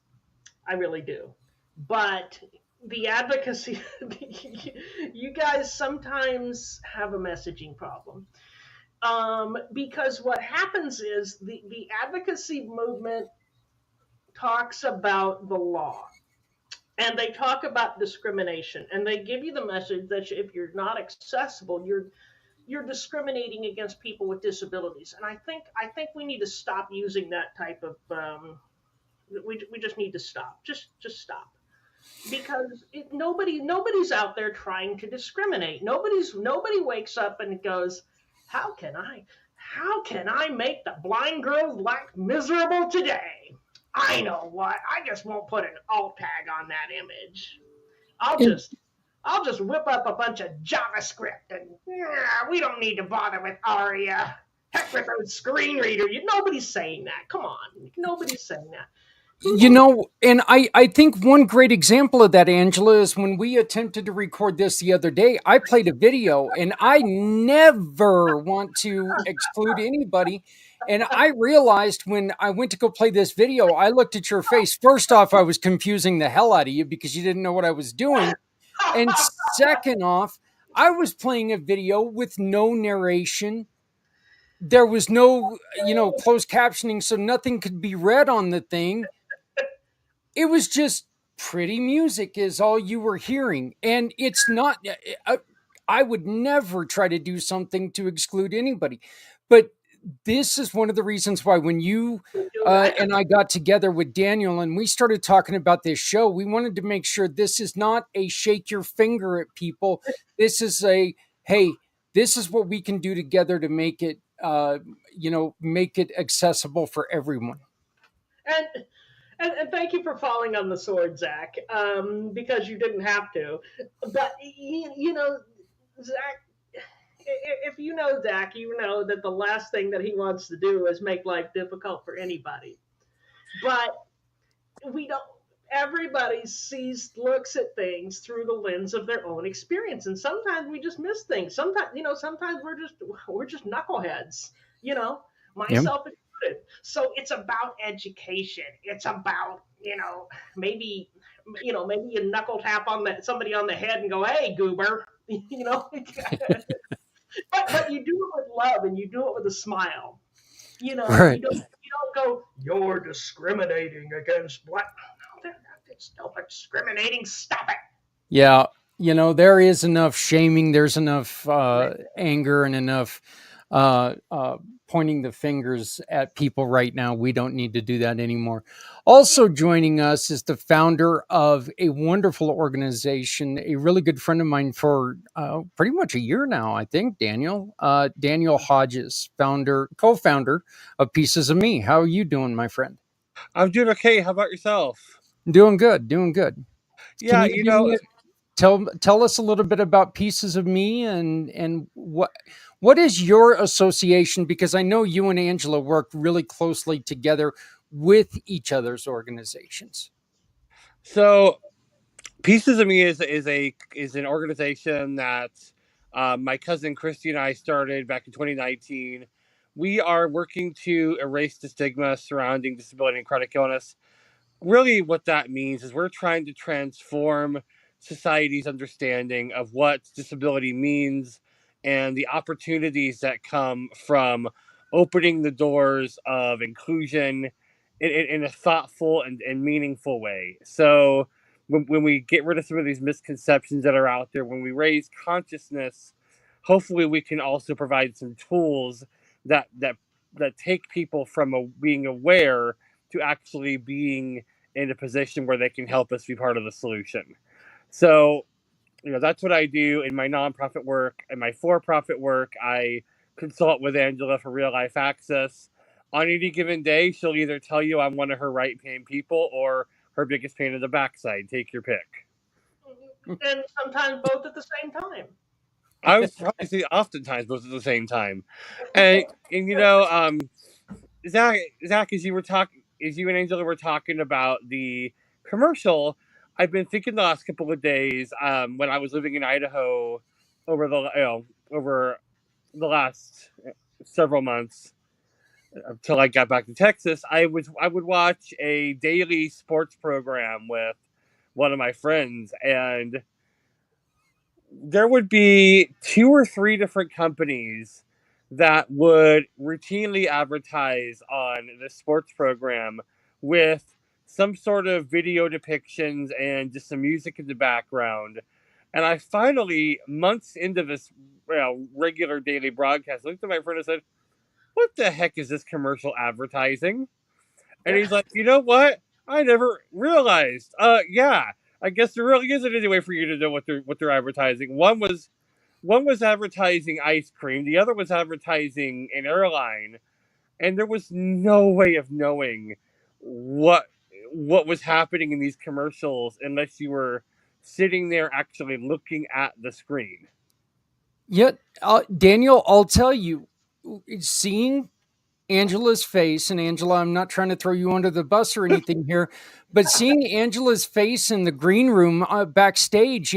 I really do. But the advocacy, you guys sometimes have a messaging problem. Because what happens is the advocacy movement talks about the law. And they talk about discrimination, and they give you the message that if you're not accessible, you're discriminating against people with disabilities. And I think we need to stop using that type of. We just need to stop. Just stop, because nobody's out there trying to discriminate. Nobody wakes up and goes, how can I make the blind girl's life miserable today? I know what. I just won't put an alt tag on that image. I'll just whip up a bunch of JavaScript and we don't need to bother with ARIA. Heck with a screen reader. Nobody's saying that. Come on. Nobody's saying that. And I think one great example of that, Angela, is when we attempted to record this the other day, I played a video, and I never want to exclude anybody. And I realized when I went to go play this video, I looked at your face. First off, I was confusing the hell out of you because you didn't know what I was doing. And second off, I was playing a video with no narration. There was no, closed captioning, so nothing could be read on the thing. It was just pretty music is all you were hearing. And it's not, I would never try to do something to exclude anybody. But this is one of the reasons why when you and I got together with Daniel and we started talking about this show, we wanted to make sure this is not a shake your finger at people. This is a, hey, this is what we can do together to make it, make it accessible for everyone. And thank you for falling on the sword, Zach, because you didn't have to. But, Zach, if you know Zach, you know that the last thing that he wants to do is make life difficult for anybody. But we don't. Everybody looks at things through the lens of their own experience, and sometimes we just miss things. Sometimes we're just knuckleheads. Myself included. So it's about education. It's about maybe you knuckle tap on somebody on the head and go, "Hey, goober," But you do it with love and you do it with a smile. Right. You don't go, "You're discriminating against black." No, they're not still discriminating. Stop it. Yeah. There is enough shaming. There's enough anger and enough pointing the fingers at people right now. We don't need to do that anymore. Also joining us is the founder of a wonderful organization, a really good friend of mine for pretty much a year now, I think, Daniel Hodges, co-founder of Pieces of Me. How are you doing, my friend? I'm doing okay. How about yourself? Doing good. Yeah, Tell us a little bit about Pieces of Me and what is your association, because I know you and Angela work really closely together with each other's organizations. So Pieces of Me is an organization that my cousin Christy and I started back in 2019. We are working to erase the stigma surrounding disability and chronic illness. Really what that means is we're trying to transform society's understanding of what disability means and the opportunities that come from opening the doors of inclusion in a thoughtful and meaningful way. So when we get rid of some of these misconceptions that are out there, when we raise consciousness, hopefully we can also provide some tools that take people from being aware to actually being in a position where they can help us be part of the solution. So, that's what I do in my nonprofit work. And my for-profit work, I consult with Angela for real life access. On any given day, she'll either tell you I'm one of her right pain people or her biggest pain in the backside. Take your pick. And sometimes both at the same time. I would probably say oftentimes both at the same time. And Zach, as you and Angela were talking about the commercial, I've been thinking the last couple of days when I was living in Idaho over the last several months until I got back to Texas. I would watch a daily sports program with one of my friends, and there would be 2 or 3 different companies that would routinely advertise on the sports program with some sort of video depictions and just some music in the background. And I finally, months into this regular daily broadcast, looked at my friend and said, "What the heck is this commercial advertising?" And he's like, "You know what? I never realized. Yeah, I guess there really isn't any way for you to know what they're advertising." One was advertising ice cream. The other was advertising an airline, and there was no way of knowing what was happening in these commercials unless you were sitting there actually looking at the screen. Yet, Daniel, I'll tell you, seeing Angela's face, and Angela, I'm not trying to throw you under the bus or anything here, but seeing Angela's face in the green room backstage,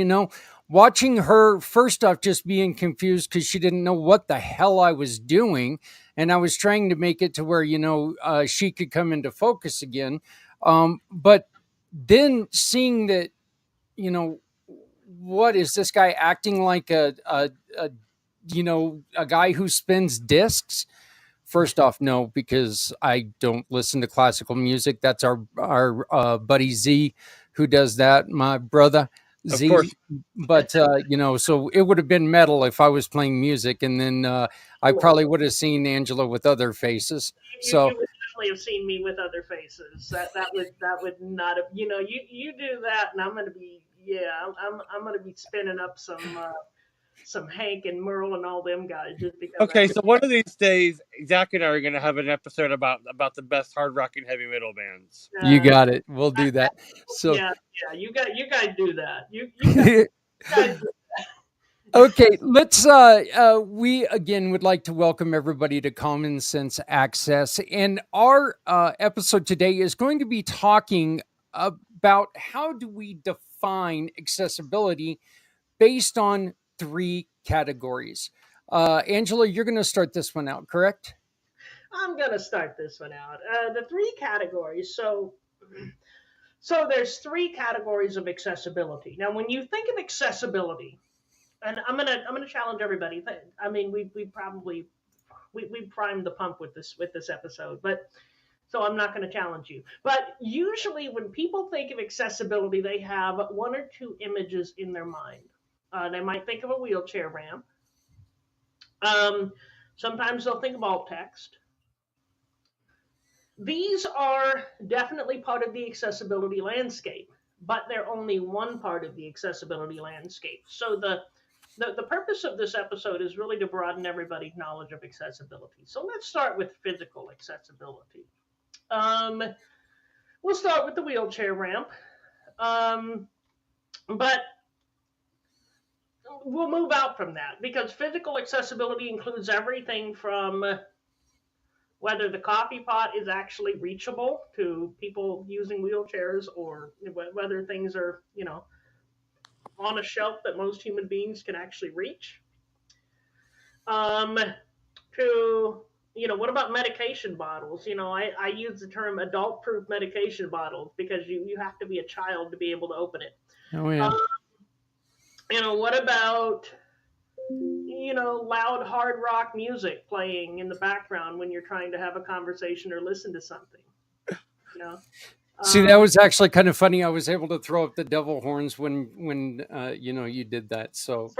watching her first off just being confused because she didn't know what the hell I was doing, and I was trying to make it to where she could come into focus again, but then seeing that what is this guy acting like a a guy who spins discs? First off, no, because I don't listen to classical music. That's our buddy Z who does that, my brother Of Z. course. But so it would have been metal if I was playing music, and then I probably would have seen Angela with other faces. You So would definitely have seen me with other faces. That would not have. You do that, and I'm gonna be I'm gonna be spinning up some Hank and Merle and all them guys just because. Okay, so one of these days, Zach and I are going to have an episode about the best hard rock and heavy metal bands. you got it. We'll do that. So yeah, you guys do that. You guys okay, let's we again would like to welcome everybody to Common Sense Access, and our episode today is going to be talking about how do we define accessibility based on 3 categories. Angela, you're going to start this one out, correct? I'm gonna start this one out. The 3 categories. So there's 3 categories of accessibility. Now, when you think of accessibility, and I'm gonna challenge everybody. I mean, we probably primed the pump with this episode, but so I'm not going to challenge you. But usually, when people think of accessibility, they have 1 or 2 images in their mind. They might think of a wheelchair ramp. Sometimes they'll think of alt text. These are definitely part of the accessibility landscape, but they're only one part of the accessibility landscape. So the purpose of this episode is really to broaden everybody's knowledge of accessibility. So let's start with physical accessibility. We'll start with the wheelchair ramp, but we'll move out from that because physical accessibility includes everything from whether the coffee pot is actually reachable to people using wheelchairs, or whether things are, on a shelf that most human beings can actually reach. To, what about medication bottles? I use the term adult-proof medication bottles because you have to be a child to be able to open it. Oh, yeah. What about, loud hard rock music playing in the background when you're trying to have a conversation or listen to something? See, that was actually kind of funny. I was able to throw up the devil horns when you did that. So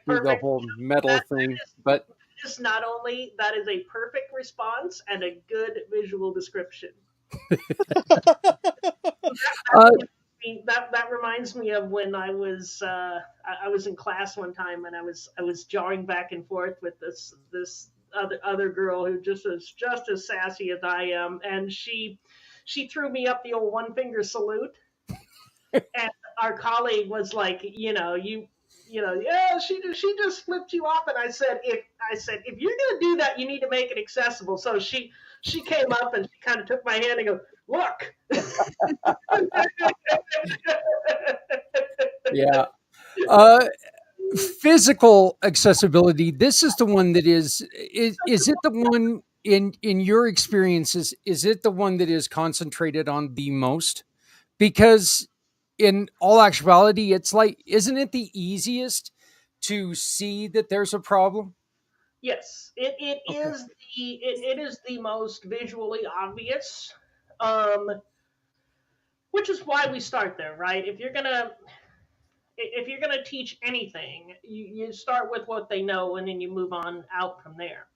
perfect. The whole metal thing, but is not only that is a perfect response and a good visual description. That reminds me of when I was in class one time, and I was jarring back and forth with this other girl who just is just as sassy as I am, and she threw me up the old 1-finger salute, and our colleague was like, yeah, she just flipped you off, and I said if you're gonna do that, you need to make it accessible. So she came up and she kind of took my hand and goes, look. Yeah. Physical accessibility. This is the one that is it the one in your experiences? Is it the one that is concentrated on the most? Because in all actuality, it's like, isn't it the easiest to see that there's a problem? Yes, it is the most visually obvious, which is why we start there, right? If you're gonna teach anything, you start with what they know, and then you move on out from there.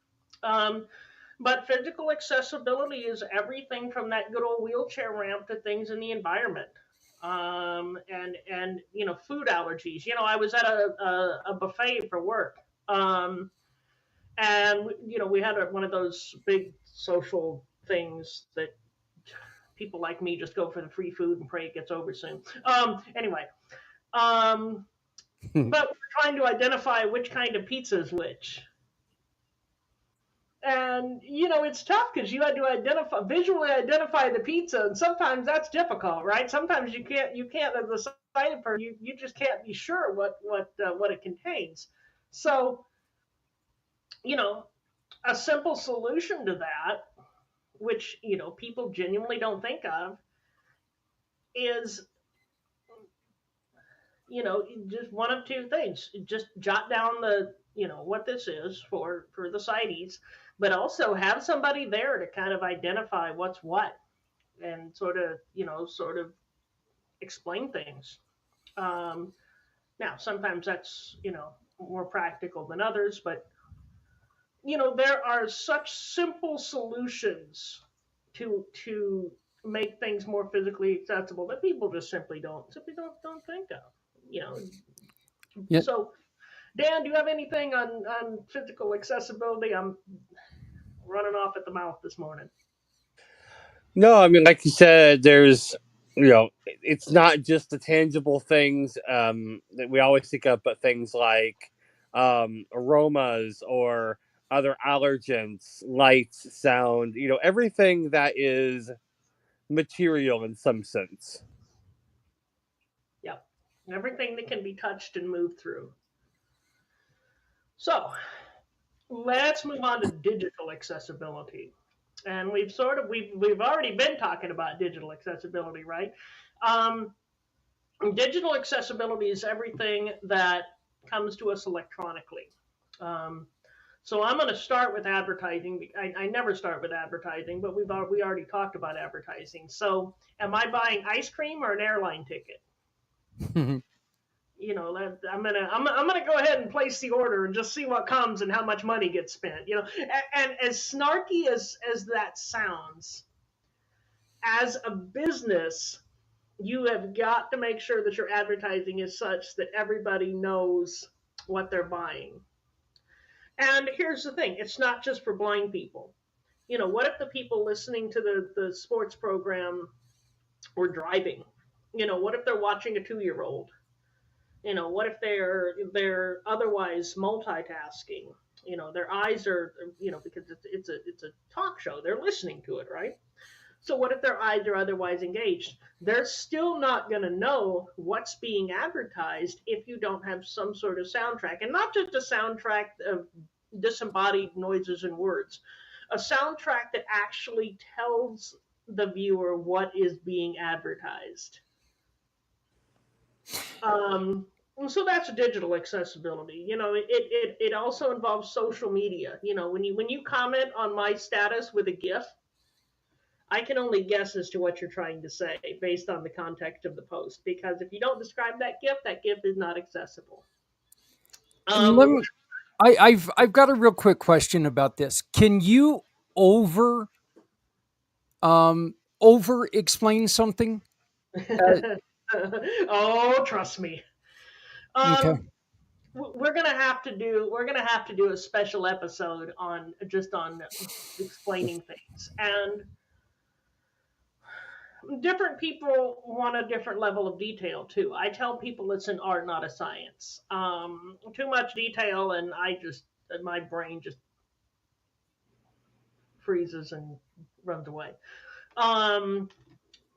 But physical accessibility is everything from that good old wheelchair ramp to things in the environment. And food allergies. I was at a buffet for work. And we had one of those big social things that people like me just go for the free food and pray it gets over soon. Anyway, but we're trying to identify which kind of pizza is which. And it's tough because you had to visually identify the pizza, and sometimes that's difficult, right? Sometimes you can't as a sighted person, you just can't be sure what it contains. So, a simple solution to that, which people genuinely don't think of, is just one of two things. Just jot down what this is for the CITES, but also have somebody there to kind of identify what's what and sort of explain things. Um, Now, sometimes that's more practical than others, but there are such simple solutions to make things more physically accessible that people just simply don't think of. You know, Yeah. so Dan, do you have anything on physical accessibility? I'm running off at the mouth this morning. No, I mean, like you said, it's not just the tangible things that we always think of, but things like aromas or other allergens, lights, sound, everything that is material in some sense. Yep, everything that can be touched and moved through. So let's move on to digital accessibility. And we've already been talking about digital accessibility, right? Um, Digital accessibility is everything that comes to us electronically. Um, so I'm going to start with advertising. I never start with advertising, but we already talked about advertising. So am I buying ice cream or an airline ticket? I'm gonna go ahead and place the order and just see what comes and how much money gets spent. And as snarky as that sounds, as a business, you have got to make sure that your advertising is such that everybody knows what they're buying. And here's the thing: it's not just for blind people. What if the people listening to the sports program were driving? What if they're watching a 2-year-old? What if they're otherwise multitasking? Their eyes are, because it's a talk show, they're listening to it, right? So what if their eyes are otherwise engaged? They're still not going to know what's being advertised if you don't have some sort of soundtrack, and not just a soundtrack of disembodied noises and words, a soundtrack that actually tells the viewer what is being advertised. So that's digital accessibility. It also involves social media. When you comment on my status with a GIF, I can only guess as to what you're trying to say based on the context of the post. Because if you don't describe that GIF is not accessible. Let me, I've got a real quick question about this. Can you over over explain something? Oh, trust me. Okay. We're gonna have to do a special episode on explaining things, and different people want a different level of detail too. I tell people it's an art, not a science. Too much detail, and my brain just freezes and runs away. Um,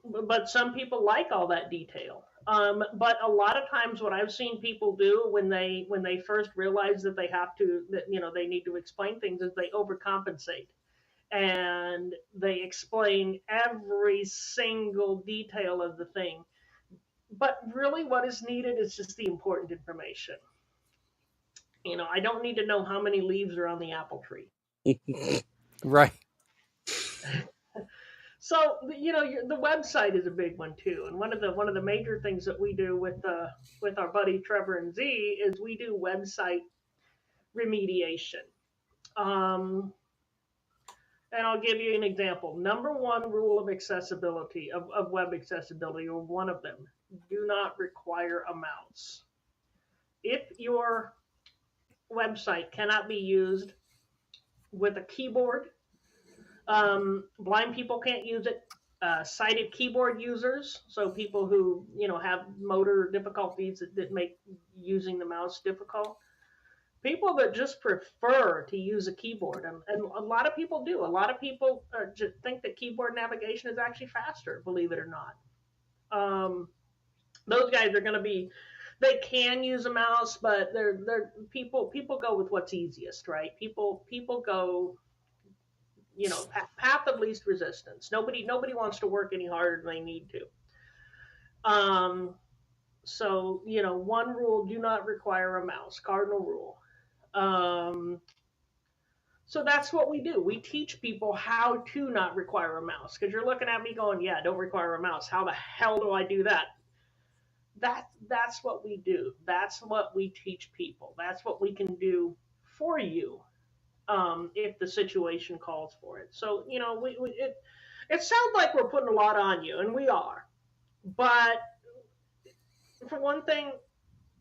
but some people like all that detail. But a lot of times, what I've seen people do when they first realize that they need to explain things is they overcompensate and they explain every single detail of the thing. But really, what is needed is just the important information. I don't need to know how many leaves are on the apple tree. Right. So the website is a big one too, and one of the major things that we do with our buddy Trevor and Z is we do website remediation. And I'll give you an example. Number one rule of accessibility of web accessibility, or one of them: do not require a mouse. If your website cannot be used with a keyboard, blind people can't use it. Sighted keyboard users, so people who have motor difficulties that make using the mouse difficult. People that just prefer to use a keyboard, and a lot of people do. A lot of people just think that keyboard navigation is actually faster, believe it or not. Those guys are going to be. They can use a mouse, but people go with what's easiest, right? People go path of least resistance. Nobody wants to work any harder than they need to. So, one rule: do not require a mouse, cardinal rule. So that's what we do. We teach people how to not require a mouse, because you're looking at me going, yeah, don't require a mouse. How the hell do I do that? That's what we do. That's what we teach people. That's what we can do for you, if the situation calls for it. So, it sounds like we're putting a lot on you, and we are. But for one thing,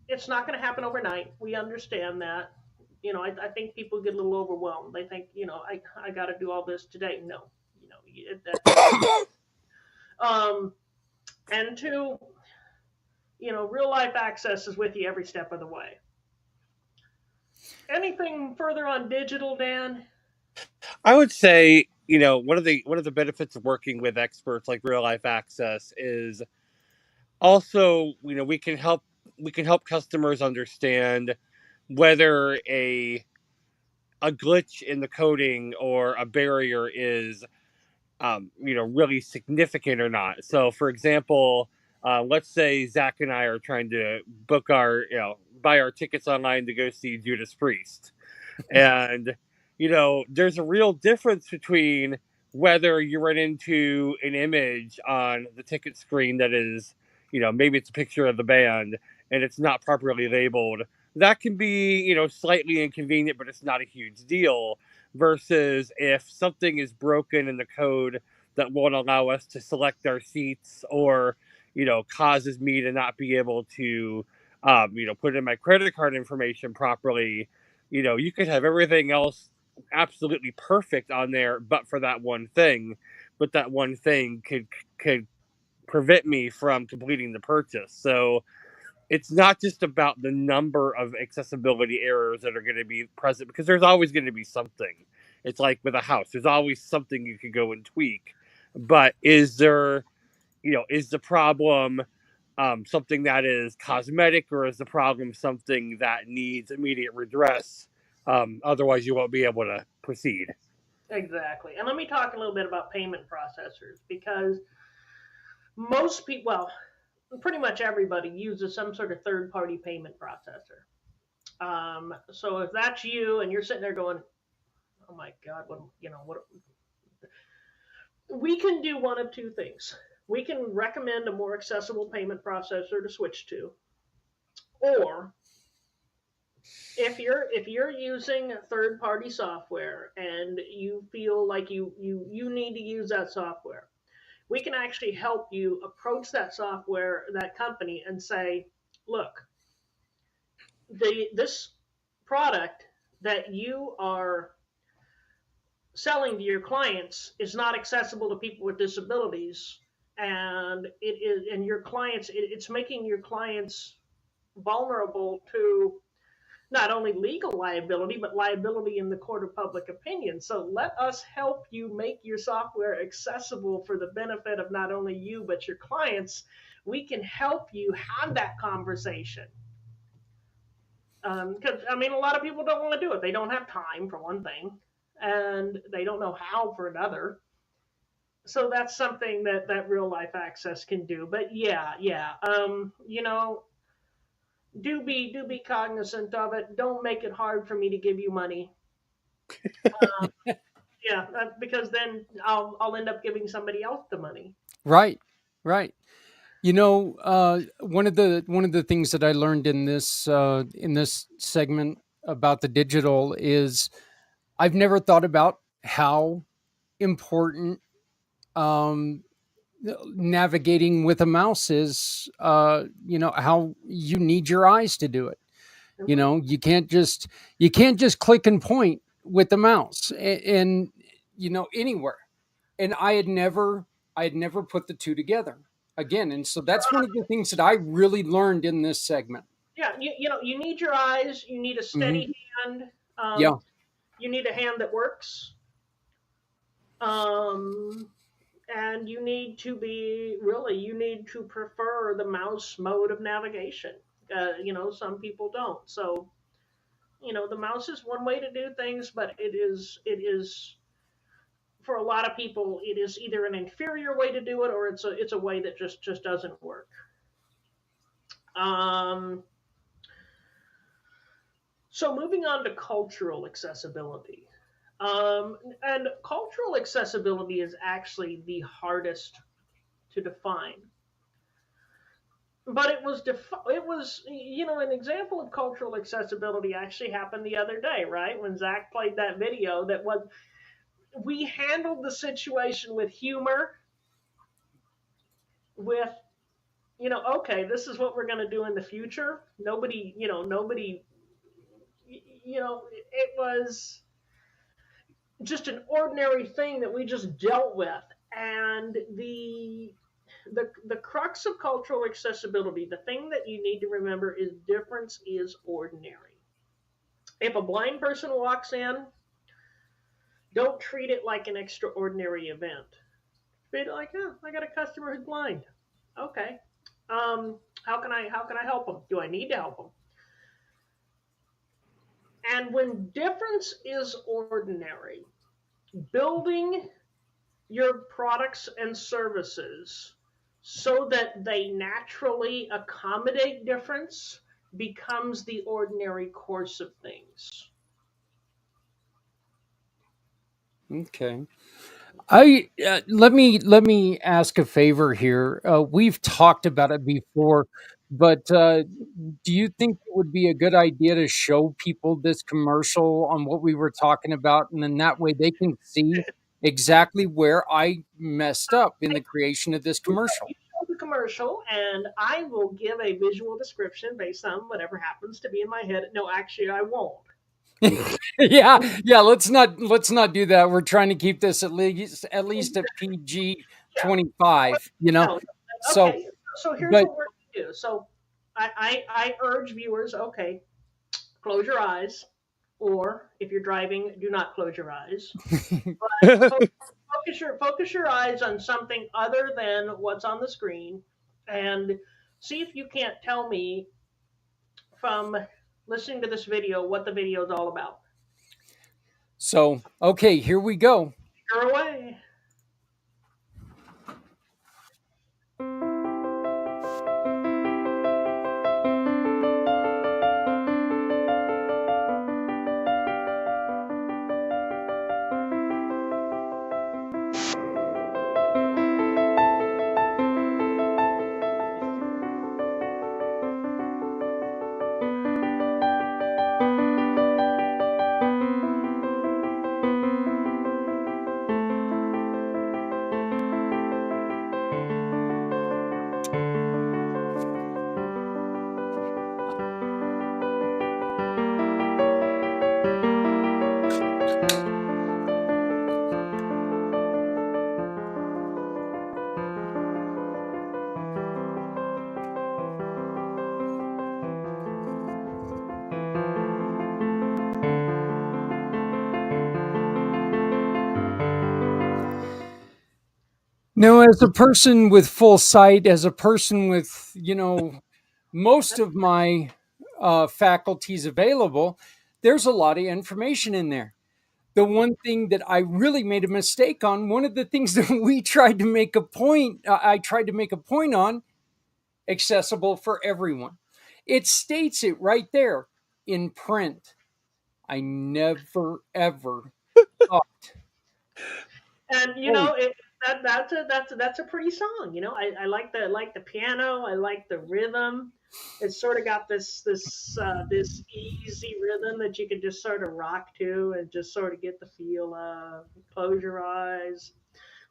it's not going to happen overnight. We understand that. I think people get a little overwhelmed. They think, I got to do all this today. No, um, and two, real life access is with you every step of the way. Anything further on digital, Dan? I would say, one of the benefits of working with experts like Real Life Access is also, we can help customers understand whether a glitch in the coding or a barrier is really significant or not. So, for example, let's say Zach and I are trying to book buy our tickets online to go see Judas Priest. And, there's a real difference between whether you run into an image on the ticket screen that is, maybe it's a picture of the band and it's not properly labeled. That can be, slightly inconvenient, but it's not a huge deal. Versus if something is broken in the code that won't allow us to select our seats, or, causes me to not be able to, put in my credit card information properly. You could have everything else absolutely perfect on there, but for that one thing. But that one thing could prevent me from completing the purchase. So it's not just about the number of accessibility errors that are going to be present, because there's always going to be something. It's like with a house, there's always something you could go and tweak. But is the problem something that is cosmetic, or is the problem something that needs immediate redress? Otherwise, you won't be able to proceed. Exactly. And let me talk a little bit about payment processors, because most people, well, pretty much everybody uses some sort of third-party payment processor. So if that's you and you're sitting there going, "Oh my God, what?" We can do one of two things. We can recommend a more accessible payment processor to switch to, or if you're using third-party software and you feel like you need to use that software, we can actually help you approach that software, that company, and say, look, this product that you are selling to your clients is not accessible to people with disabilities, and it's making your clients vulnerable to not only legal liability, but liability in the court of public opinion. So let us help you make your software accessible for the benefit of not only you, but your clients. We can help you have that conversation. Because, a lot of people don't want to do it. They don't have time, for one thing, and they don't know how, for another. So that's something that real life access can do. But yeah. Do be cognizant of it. Don't make it hard for me to give you money. Yeah, because then I'll end up giving somebody else the money. Right. One of the things that I learned in this segment about the digital is I've never thought about how important navigating with a mouse is. How you need your eyes to do it. You can't just click and point with the mouse and anywhere. And I had never put the two together again. And so that's one of the things that I really learned in this segment. Yeah, you need your eyes. You need a steady hand. Yeah. You need a hand that works. And you need to prefer the mouse mode of navigation. Some people don't. So, the mouse is one way to do things, but it is for a lot of people, it is either an inferior way to do it, or it's a way that just doesn't work. Um, so moving on to cultural accessibility. And cultural accessibility is actually the hardest to define. But it was an example of cultural accessibility actually happened the other day, right? When Zach played that video, that was we handled the situation with humor, with okay, this is what we're going to do in the future. Nobody, it was just an ordinary thing that we just dealt with. And the crux of cultural accessibility, the thing that you need to remember is difference is ordinary. If a blind person walks in, don't treat it like an extraordinary event. Treat it like, oh, I got a customer who's blind. Okay. How can I help them? Do I need to help them? And when difference is ordinary, building your products and services so that they naturally accommodate difference becomes the ordinary course of things. Okay. I let me ask a favor here. We've talked about it before, but do you think it would be a good idea to show people this commercial on what we were talking about, and then that way they can see exactly where I messed up in the creation of this commercial? You show the commercial, and I will give a visual description based on whatever happens to be in my head. No, actually, I won't. Yeah. Let's not do that. We're trying to keep this at least a PG Yeah. 25. No. So, Okay. So here's but what we're going to do. So I urge viewers, okay, close your eyes, or if you're driving, do not close your eyes. But focus your eyes on something other than what's on the screen, and see if you can't tell me from listening to this video what the video is all about. so okay, here we go. You're away. Now, as a person with full sight, as a person with, most of my faculties available, there's a lot of information in there. The one thing that I really made a mistake on, one of the things that we tried to make a point, I tried to make a point on, accessible for everyone. It states it right there in print. I never, ever thought, And oh, that's a pretty song. I like the piano. I like the rhythm. It's sort of got this easy rhythm that you can just sort of rock to and just sort of get the feel of. Close your eyes,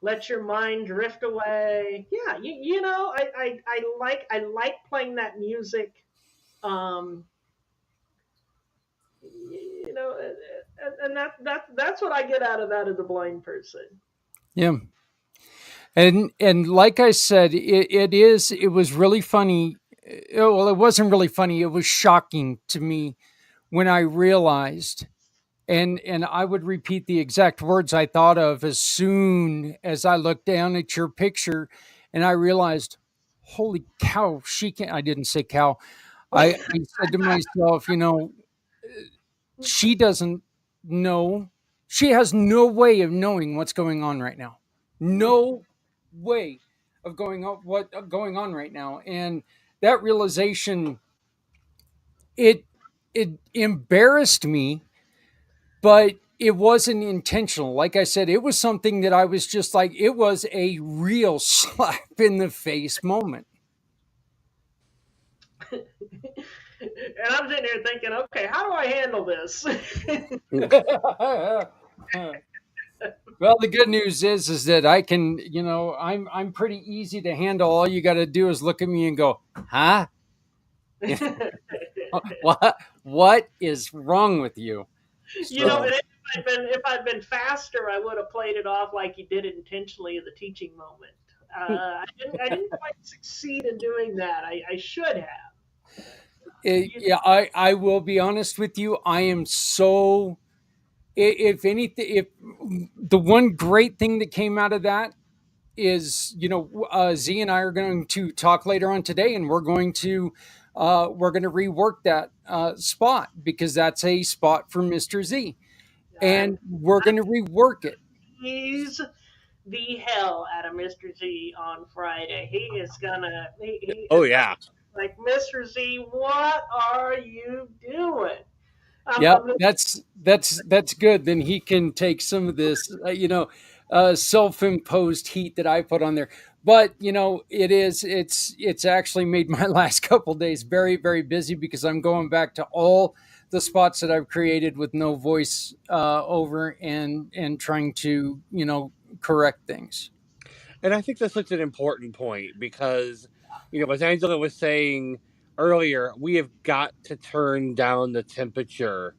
let your mind drift away. Yeah, I like playing that music. Um, and that's what I get out of that as a blind person. yeah. And like I said, it was really funny. Well, it wasn't really funny. It was shocking to me when I realized, and I would repeat the exact words I thought of as soon as I looked down at your picture, and I realized, holy cow, she can. I didn't say cow. I said to myself, she doesn't know. She has no way of knowing what's going on right now. No way of going on right now. And that realization, it embarrassed me, but it wasn't intentional. Like I said, it was something that I was just like, it was a real slap in the face moment. And I'm sitting here thinking, okay, how do I handle this? Well, the good news is that I can, I'm pretty easy to handle. All you got to do is look at me and go, huh? What is wrong with you? So, And if I'd been faster, I would have played it off like you did it intentionally in the teaching moment. I didn't quite succeed in doing that. I should have. yeah, I will be honest with you. I am so, if anything, if the one great thing that came out of that is, Z and I are going to talk later on today, and we're going to rework that spot, because that's a spot for Mr. Z, and we're going to rework it. He's the hell out of Mr. Z on Friday. He is gonna. Oh yeah. Like, Mr. Z, what are you doing? Yeah, that's good. Then he can take some of this, self-imposed heat that I put on there. But it's actually made my last couple days very, very busy, because I'm going back to all the spots that I've created with no voice over, and trying to correct things. And I think that's such an important point, because, as Angela was saying earlier, we have got to turn down the temperature.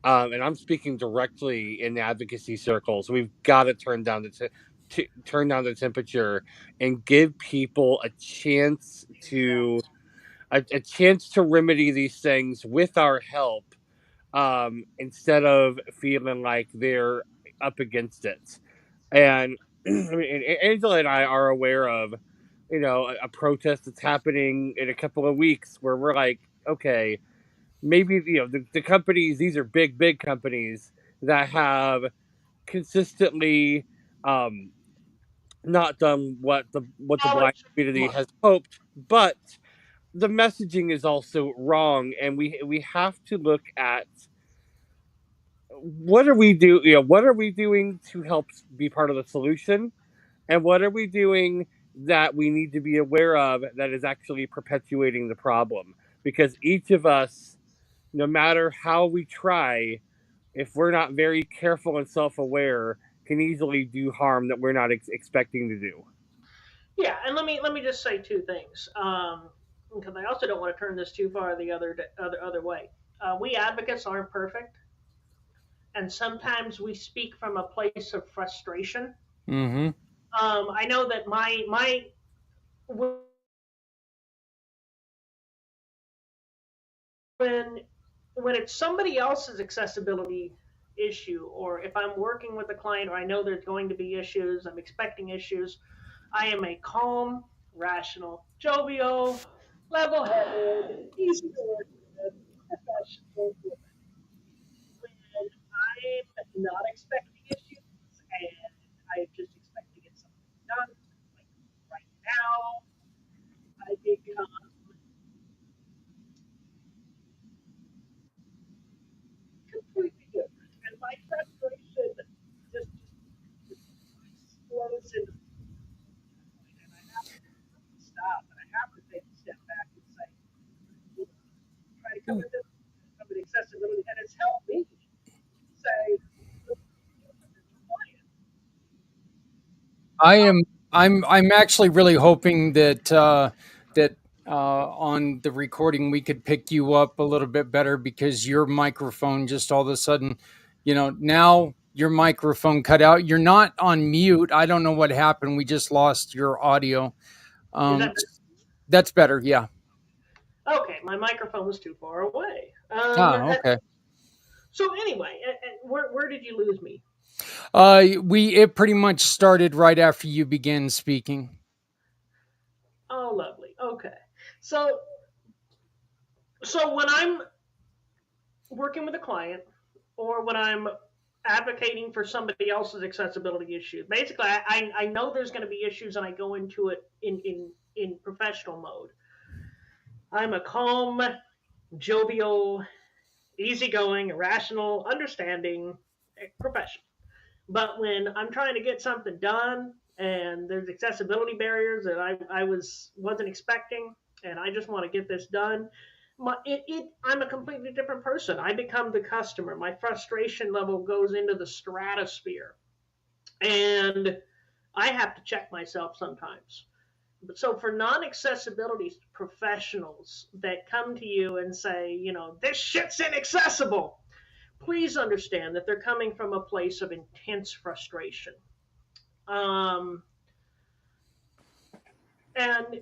And I'm speaking directly in advocacy circles. We've got to turn down the temperature and give people a chance to remedy these things with our help, instead of feeling like they're up against it. And I mean, Angela and I are aware of, a protest that's happening in a couple of weeks, where we're like, okay, maybe the companies, these are big companies that have consistently not done what the blind community has hoped, but the messaging is also wrong, and we have to look at what are we doing to help be part of the solution, and what are we doing that we need to be aware of that is actually perpetuating the problem. Because each of us, no matter how we try, if we're not very careful and self-aware, can easily do harm that we're not expecting to do. Yeah, and let me just say two things, because I also don't want to turn this too far the other way. We advocates aren't perfect, and sometimes we speak from a place of frustration. Mm-hmm. I know that my when it's somebody else's accessibility issue, or if I'm working with a client, or I know there's going to be issues, I'm expecting issues, I am a calm, rational, jovial, level-headed, easy to work with, professional woman. When I'm not expecting issues, and I just expect to get something done, like right now, I become completely different, and my frustration just explodes into the point, and I have to stop, and I have to take a step back and say, try to come into some of the accessibility, and it's helped me say, I'm actually really hoping that on the recording we could pick you up a little bit better, because your microphone just all of a sudden, now your microphone cut out. You're not on mute. I don't know what happened. We just lost your audio. Is that That's better. Yeah. okay? My microphone was too far away. Okay. So anyway, where did you lose me? It pretty much started right after you began speaking. Oh, lovely. Okay. So when I'm working with a client, or when I'm advocating for somebody else's accessibility issue, basically I know there's going to be issues, and I go into it in professional mode. I'm a calm, jovial, easygoing, rational, understanding professional. But when I'm trying to get something done and there's accessibility barriers that wasn't expecting, and I just want to get this done, I'm a completely different person. I become the customer. My frustration level goes into the stratosphere, and I have to check myself sometimes. So for non-accessibility professionals that come to you and say, this shit's inaccessible, please understand that they're coming from a place of intense frustration. And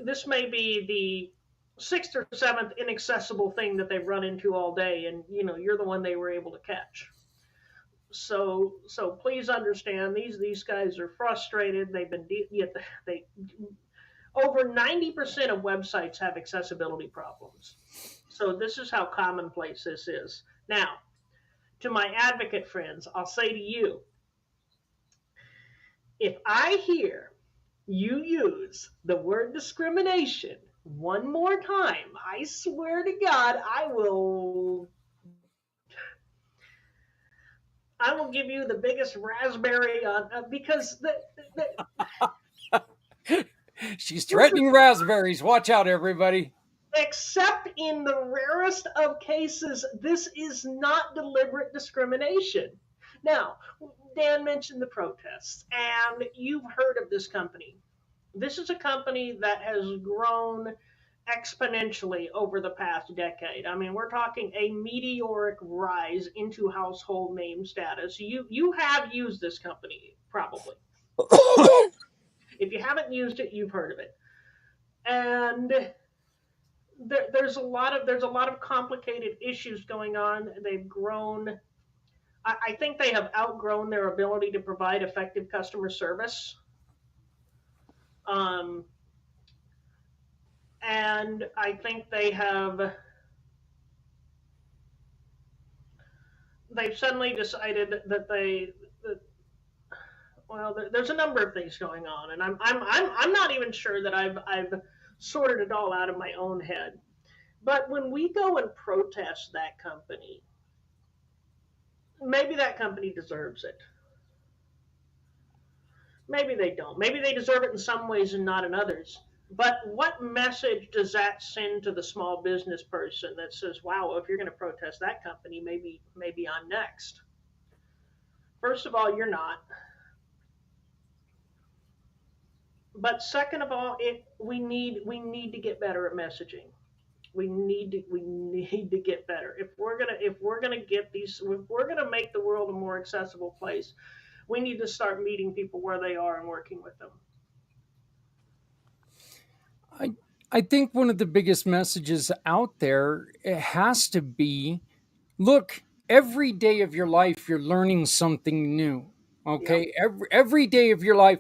this may be the sixth or seventh inaccessible thing that they've run into all day, and you're the one they were able to catch. So please understand, these guys are frustrated. They've been they over 90% of websites have accessibility problems. So this is how commonplace this is. Now, to my advocate friends, I'll say to you, if I hear you use the word discrimination one more time, I swear to God, I will give you the biggest raspberry on because She's threatening raspberries. Watch out, everybody. Except in the rarest of cases, this is not deliberate discrimination. Now, Dan mentioned the protests, and you've heard of this company. This is a company that has grown exponentially over the past decade. I mean, we're talking a meteoric rise into household name status. You have used this company, probably. If you haven't used it, you've heard of it. And there's a lot of complicated issues going on. They've grown. I think they have outgrown their ability to provide effective customer service. And I think they've suddenly decided that there's a number of things going on, and I'm not even sure that I've sorted it all out of my own head. But when we go and protest that company, maybe that company deserves it. Maybe they don't. Maybe they deserve it in some ways and not in others. But what message does that send to the small business person that says, wow, if you're going to protest that company, maybe I'm next? First of all, you're not. But second of all, we need to get better at messaging. We need to get better. If we're gonna make the world a more accessible place, we need to start meeting people where they are and working with them. I think one of the biggest messages out there, it has to be, look, every day of your life you're learning something new. Okay, yep. Every day of your life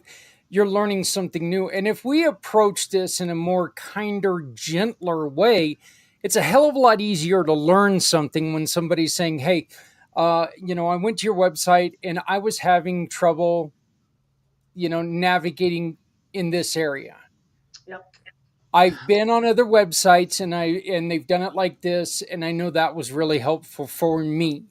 you're learning something new, and if we approach this in a more kinder, gentler way, it's a hell of a lot easier to learn something when somebody's saying, hey, I went to your website and I was having trouble, navigating in this area. Yep. I've been on other websites and they've done it like this, and I know that was really helpful for me.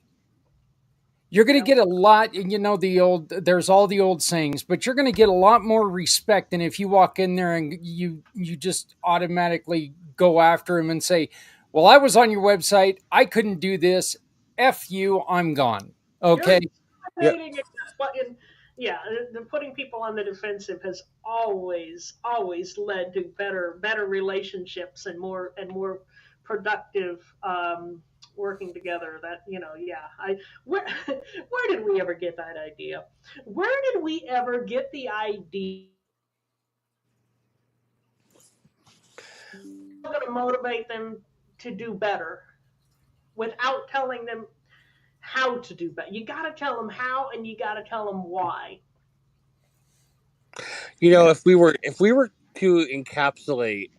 You're going to get a lot, there's all the old sayings, but you're going to get a lot more respect than if you walk in there and you just automatically go after him and say, well, I was on your website, I couldn't do this, F you, I'm gone. Okay. The putting people on the defensive has always led to better relationships and more productive working together. Where did we ever get that idea? Where did we ever get the idea? We're going to motivate them to do better without telling them how to do better. You got to tell them how, and you got to tell them why. If we were to encapsulate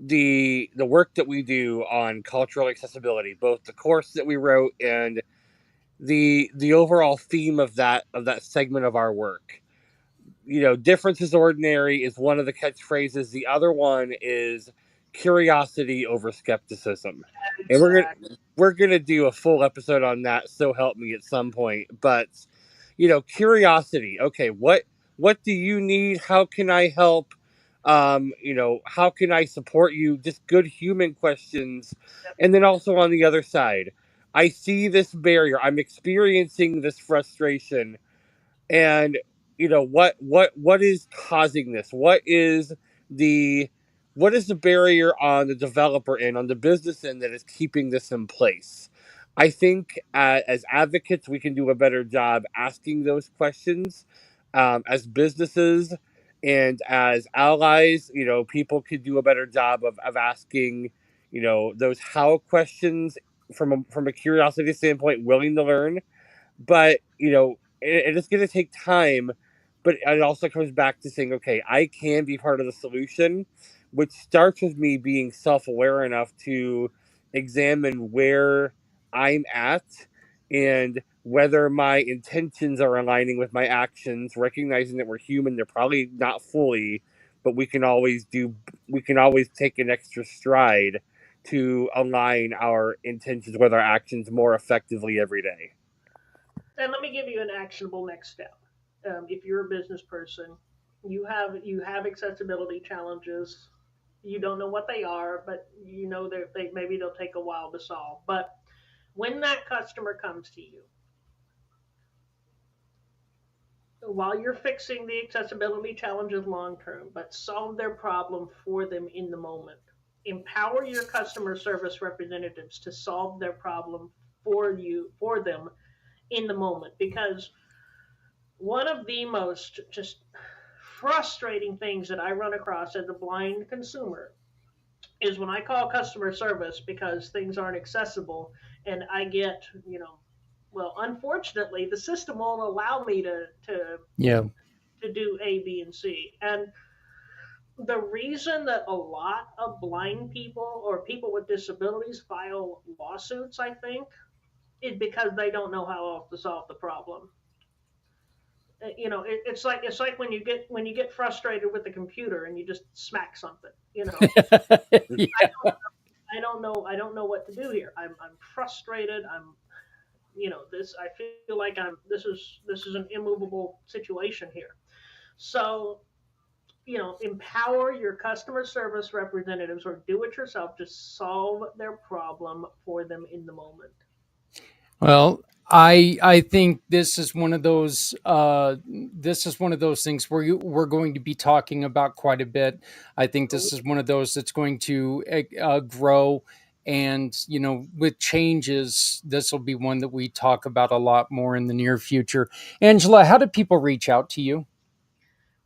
the work that we do on cultural accessibility, both the course that we wrote and the overall theme of that segment of our work, difference is ordinary is one of the catchphrases. The other one is curiosity over skepticism. And Exactly. we're gonna do a full episode on that, so help me, at some point. But you know, curiosity. Okay, what do you need? How can I help? You know, how can I support you? Just good human questions. And then also on the other side, I see this barrier. I'm experiencing this frustration, and you know, what is causing this? The what is the barrier on the developer end, on the business end, that is keeping this in place? I think as advocates, we can do a better job asking those questions. As businesses and as allies, you know, people could do a better job of asking, you know, those how questions from a curiosity standpoint, willing to learn. But you know, it is going to take time. But it also comes back to saying, okay, I can be part of the solution, which starts with me being self-aware enough to examine where I'm at and whether my intentions are aligning with my actions, recognizing that we're human. They're probably not fully, but we can always take an extra stride to align our intentions with our actions more effectively every day. And let me give you an actionable next step. If you're a business person, you have accessibility challenges. You don't know what they are, but you know they maybe they'll take a while to solve. But when that customer comes to you, while you're fixing the accessibility challenges long term, but solve their problem for them in the moment. Empower your customer service representatives to solve their problem for them in the moment, because one of the most just frustrating things that I run across as a blind consumer is when I call customer service because things aren't accessible, and I get, well, unfortunately, the system won't allow me Yeah. to do A, B, and C. And the reason that a lot of blind people or people with disabilities file lawsuits, I think, is because they don't know how else to solve the problem. It's like when you get frustrated with the computer and you just smack something. Yeah. I don't know what to do here. I'm frustrated. This I feel like this is an immovable situation here. So, empower your customer service representatives or do it yourself to solve their problem for them in the moment. Well, I think this is one of those things where we're going to be talking about quite a bit. I think this is one of those that's going to grow, and with changes, this will be one that we talk about a lot more in the near future. Angela, how do people reach out to you?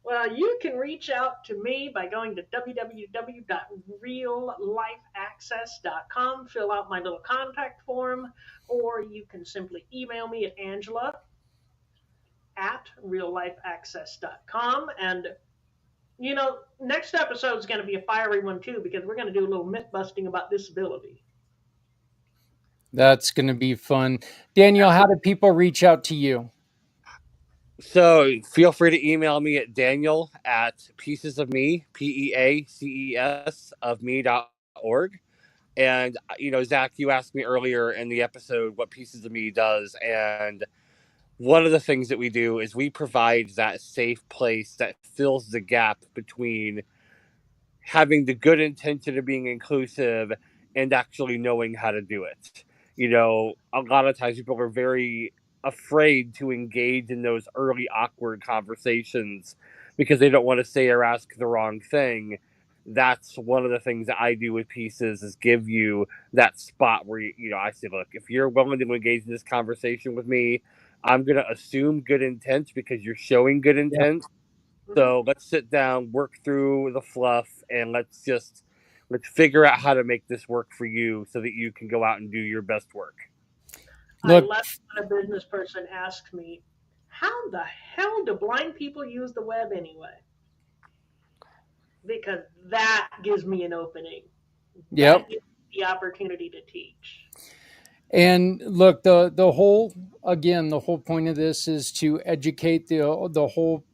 Well, you can reach out to me by going to www.reallifeaccess.com, fill out my little contact form, or you can simply email me at angela@reallifeaccess.com. And, next episode is going to be a fiery one too, because we're going to do a little myth busting about disability. That's going to be fun. Daniel, how do people reach out to you? So feel free to email me at daniel@piecesofme, PEACES of me.org. And, Zach, you asked me earlier in the episode what Pieces of Me does. And one of the things that we do is we provide that safe place that fills the gap between having the good intention of being inclusive and actually knowing how to do it. A lot of times people are very afraid to engage in those early awkward conversations because they don't want to say or ask the wrong thing. That's one of the things that I do with Pieces, is give you that spot where I say, look, if you're willing to engage in this conversation with me, I'm going to assume good intent because you're showing good intent. So let's sit down, work through the fluff, and let's figure out how to make this work for you so that you can go out and do your best work. Look, I love when a business person asks me, how the hell do blind people use the web anyway? Because that gives me an opening. yep. That gives me the opportunity to teach. And look, the whole point of this is to educate. The whole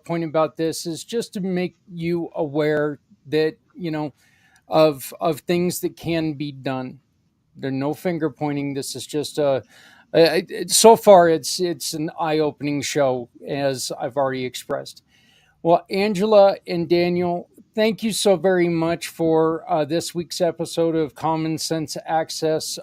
point about this is just to make you aware that of things that can be done. There's no finger pointing. This is just so far it's an eye-opening show, as I've already expressed. Well, Angela and Daniel, thank you so very much for this week's episode of Common Sense Access.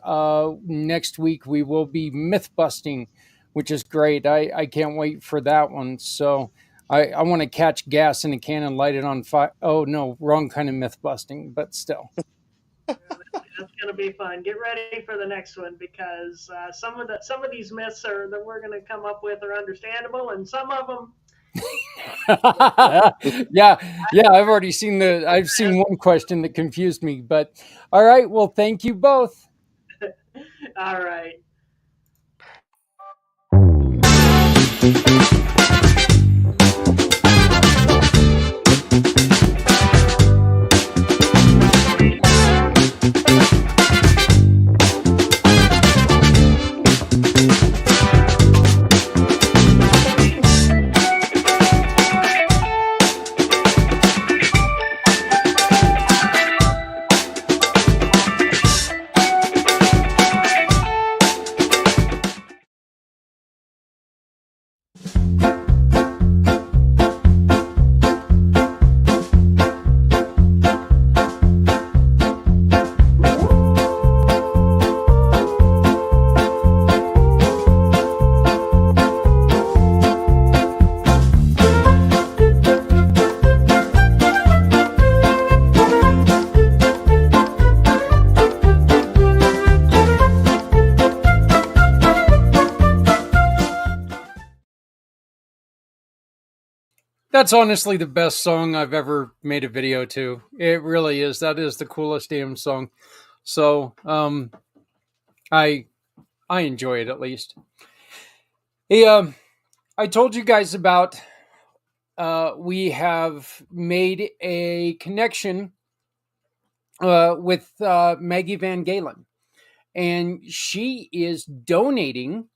Next week we will be myth busting, which is great. I can't wait for that one. So I want to catch gas in a can and light it on fire. Oh no, wrong kind of myth busting, but still. That's going to be fun. Get ready for the next one, because some of these myths that we're going to come up with are understandable, and some of them. yeah, I've seen one question that confused me, but all right. Well, thank you both. All right. That's honestly the best song I've ever made a video to. It really is. That is the coolest damn song. So, I enjoy it, at least. Hey, I told you guys about we have made a connection with Maggie Van Galen, and she is donating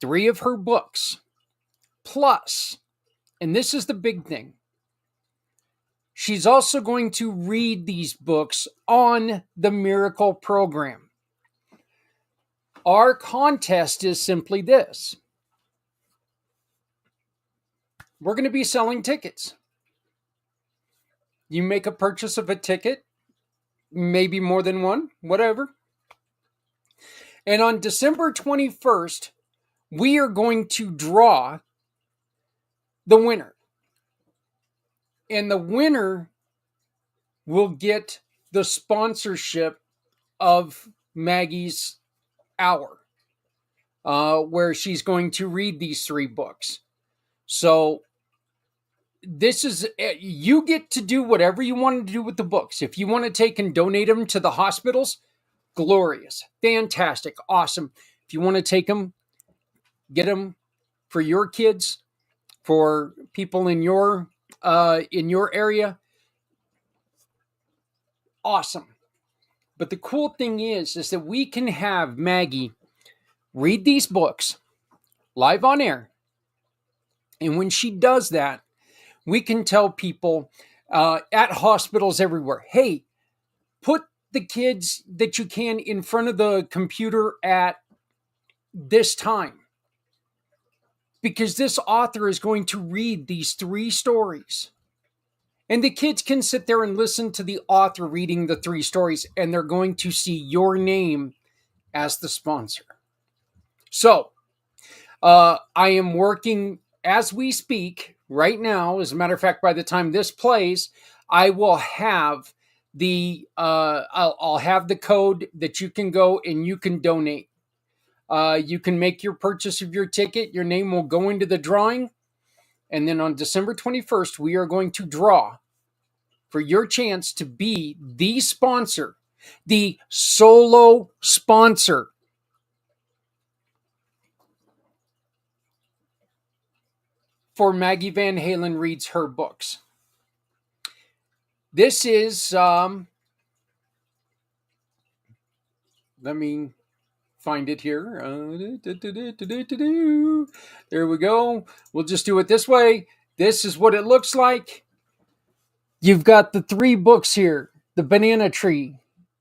3 of her books, plus, and this is the big thing, she's also going to read these books on the Miracle program. Our contest is simply this. We're going to be selling tickets. You make a purchase of a ticket, maybe more than one, whatever. And on December 21st, we are going to draw the winner. And the winner will get the sponsorship of Maggie's hour, where she's going to read these 3 books. So this is, you get to do whatever you want to do with the books. If you want to take and donate them to the hospitals, glorious, fantastic, awesome. If you want to take them, get them for your kids, for people in your area, awesome. But the cool thing is that we can have Maggie read these books live on air. And when she does that, we can tell people at hospitals everywhere, hey, put the kids that you can in front of the computer at this time, because this author is going to read these 3 stories. And the kids can sit there and listen to the author reading the 3 stories, and they're going to see your name as the sponsor. So I am working as we speak right now. As a matter of fact, by the time this plays, I will have I'll have the code that you can go and you can donate. You can make your purchase of your ticket. Your name will go into the drawing. And then on December 21st, we are going to draw for your chance to be the sponsor, the solo sponsor for Maggie Van Halen reads her books. This is, let me find it here. There we go. We'll just do it this way. This is what it looks like. You've got the 3 books here. The Banana Tree,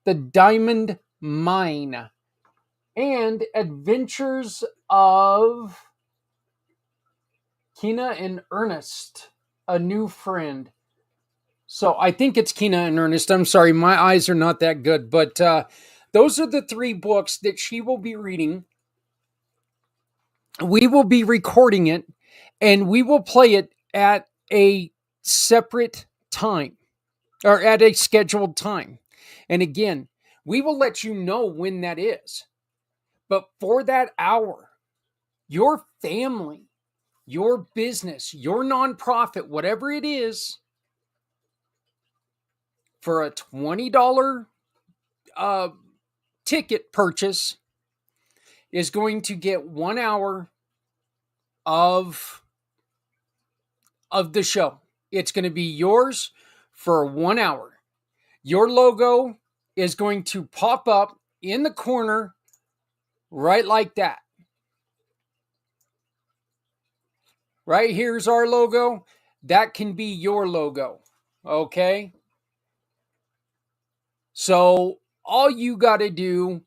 The Diamond Mine, and Adventures of Kina and Ernest, A New Friend. So I think it's Kina and Ernest. I'm sorry, my eyes are not that good, but those are the 3 books that she will be reading. We will be recording it, and we will play it at a separate time, or at a scheduled time. And again, we will let you know when that is. But for that hour, your family, your business, your nonprofit, whatever it is, for a $20 ticket purchase, is going to get 1 hour of the show. It's going to be yours for 1 hour. Your logo is going to pop up in the corner right like that. Right here's our logo. That can be your logo. Okay? So all you got to do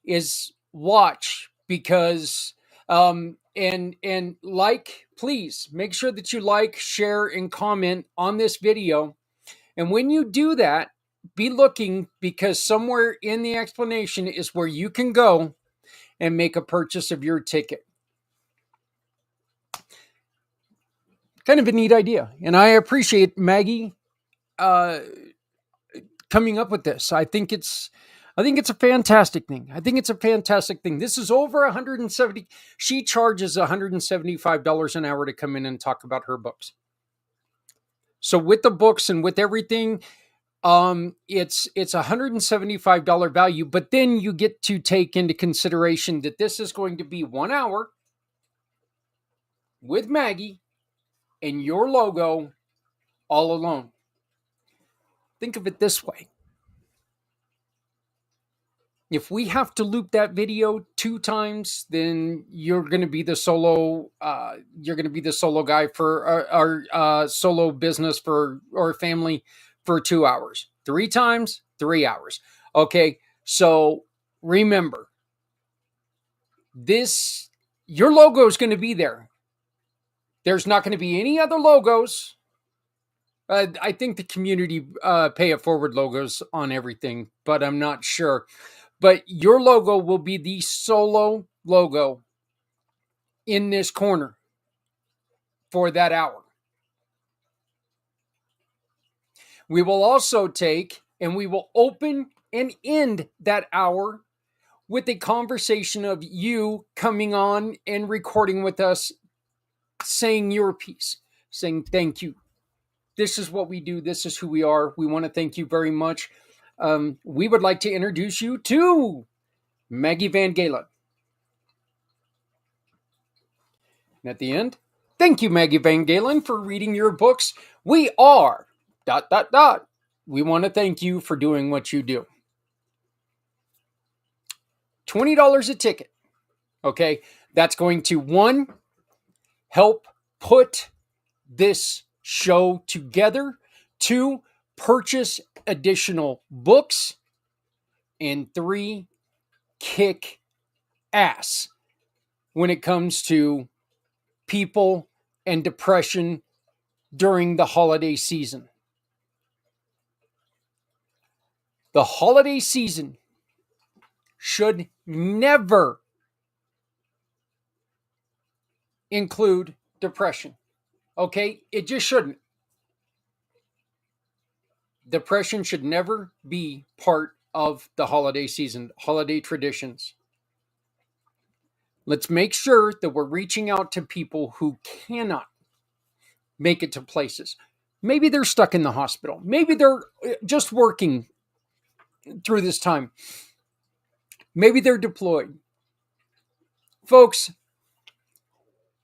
is watch, because and like, please make sure that you like, share, and comment on this video. And when you do that, be looking, because somewhere in the explanation is where you can go and make a purchase of your ticket. Kind of a neat idea. And I appreciate Maggie coming up with this. I think it's a fantastic thing. This is over 170. She charges $175 an hour to come in and talk about her books. So with the books and with everything, it's $175 value, but then you get to take into consideration that this is going to be 1 hour with Maggie and your logo all alone. Think of it this way. If we have to loop that video 2 times, then you're going to be the solo. You're going to be the solo guy for our solo business or family for 2 hours. 3 times, 3 hours. Okay, so remember, your logo is going to be there. There's not going to be any other logos. I think the community pay it forward logos on everything, but I'm not sure. But your logo will be the solo logo in this corner for that hour. We will also take and we will open and end that hour with a conversation of you coming on and recording with us, saying your piece, saying thank you. This is what we do. This is who we are. We want to thank you very much. We would like to introduce you to Maggie Van Galen. And at the end, thank you, Maggie Van Galen, for reading your books. We are ... We want to thank you for doing what you do. $20 a ticket. Okay, that's going to, 1, help put this show together, 2, purchase additional books, and 3, kick ass when it comes to people and depression during the holiday season. The holiday season should never include depression. Okay? It just shouldn't. Depression should never be part of the holiday season, holiday traditions. Let's make sure that we're reaching out to people who cannot make it to places. Maybe they're stuck in the hospital. Maybe they're just working through this time. Maybe they're deployed. Folks,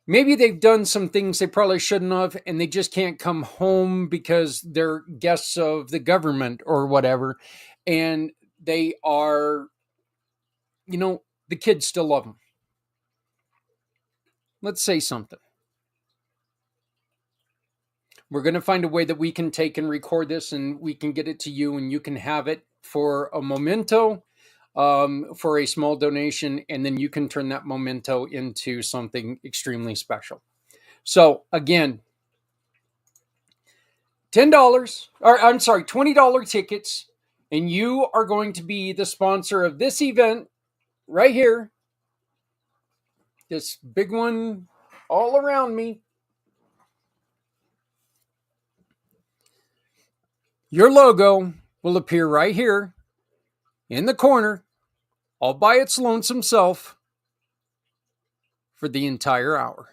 maybe they've done some things they probably shouldn't have, and they just can't come home because they're guests of the government or whatever. And they are, the kids still love them. Let's say something. We're going to find a way that we can take and record this, and we can get it to you, and you can have it for a memento, for a small donation, and then you can turn that memento into something extremely special. So again, $20 tickets, and you are going to be the sponsor of this event right here. This big one all around me. Your logo will appear right here in the corner, all by its lonesome self, for the entire hour.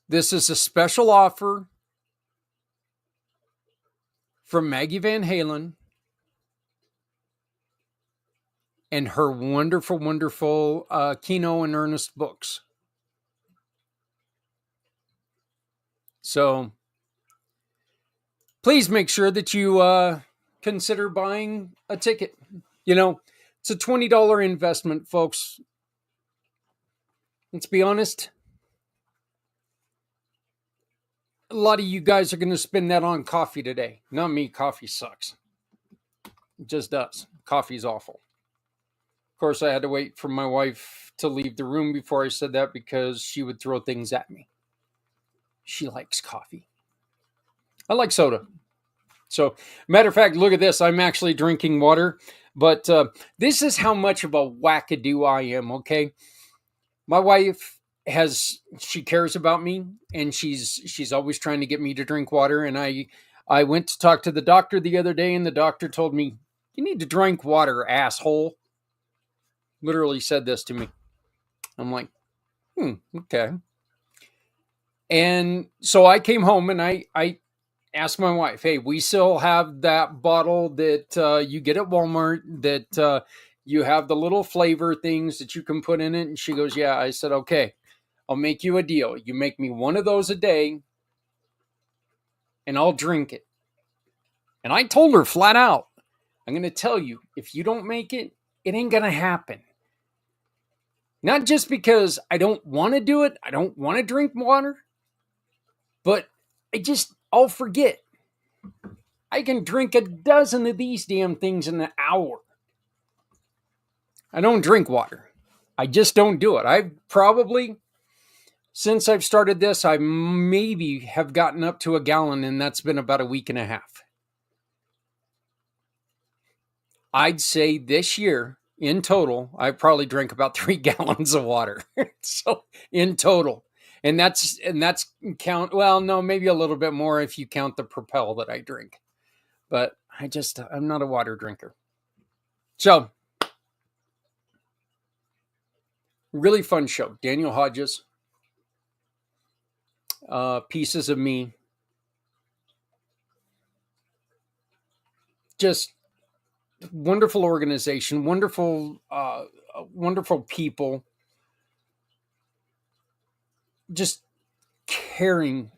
This is a special offer from Maggie Van Halen and her wonderful, wonderful Keno and Ernest books. So please make sure that you consider buying a ticket. You know, it's a $20 investment, folks. Let's be honest. A lot of you guys are going to spend that on coffee today. Not me. Coffee sucks. It just does. Coffee's awful. Of course, I had to wait for my wife to leave the room before I said that because she would throw things at me. She likes coffee. I like soda. So, matter of fact, look at this. I'm actually drinking water. But this is how much of a wackadoo I am, okay? My wife she cares about me, and she's always trying to get me to drink water. And I went to talk to the doctor the other day, and the doctor told me, "You need to drink water, asshole." Literally said this to me. I'm like, okay. And so I came home and I asked my wife, "Hey, we still have that bottle that you get at Walmart that you have the little flavor things that you can put in it?" And she goes, "Yeah." I said, "Okay, I'll make you a deal. You make me one of those a day and I'll drink it." And I told her flat out, "I'm going to tell you, if you don't make it, it ain't going to happen." Not just because I don't want to do it. I don't want to drink water, but I'll forget. I can drink a dozen of these damn things in an hour. I don't drink water. I just don't do it. I've probably, since I've started this, I maybe have gotten up to a gallon, and that's been about a week and a half. I'd say this year, in total, I probably drank about 3 gallons of water. So in total. And that's count, well, no, maybe a little bit more if you count the Propel that I drink. But I'm not a water drinker. So, really fun show. Daniel Hodges, Pieces of Me. Just wonderful organization, wonderful people. Just caring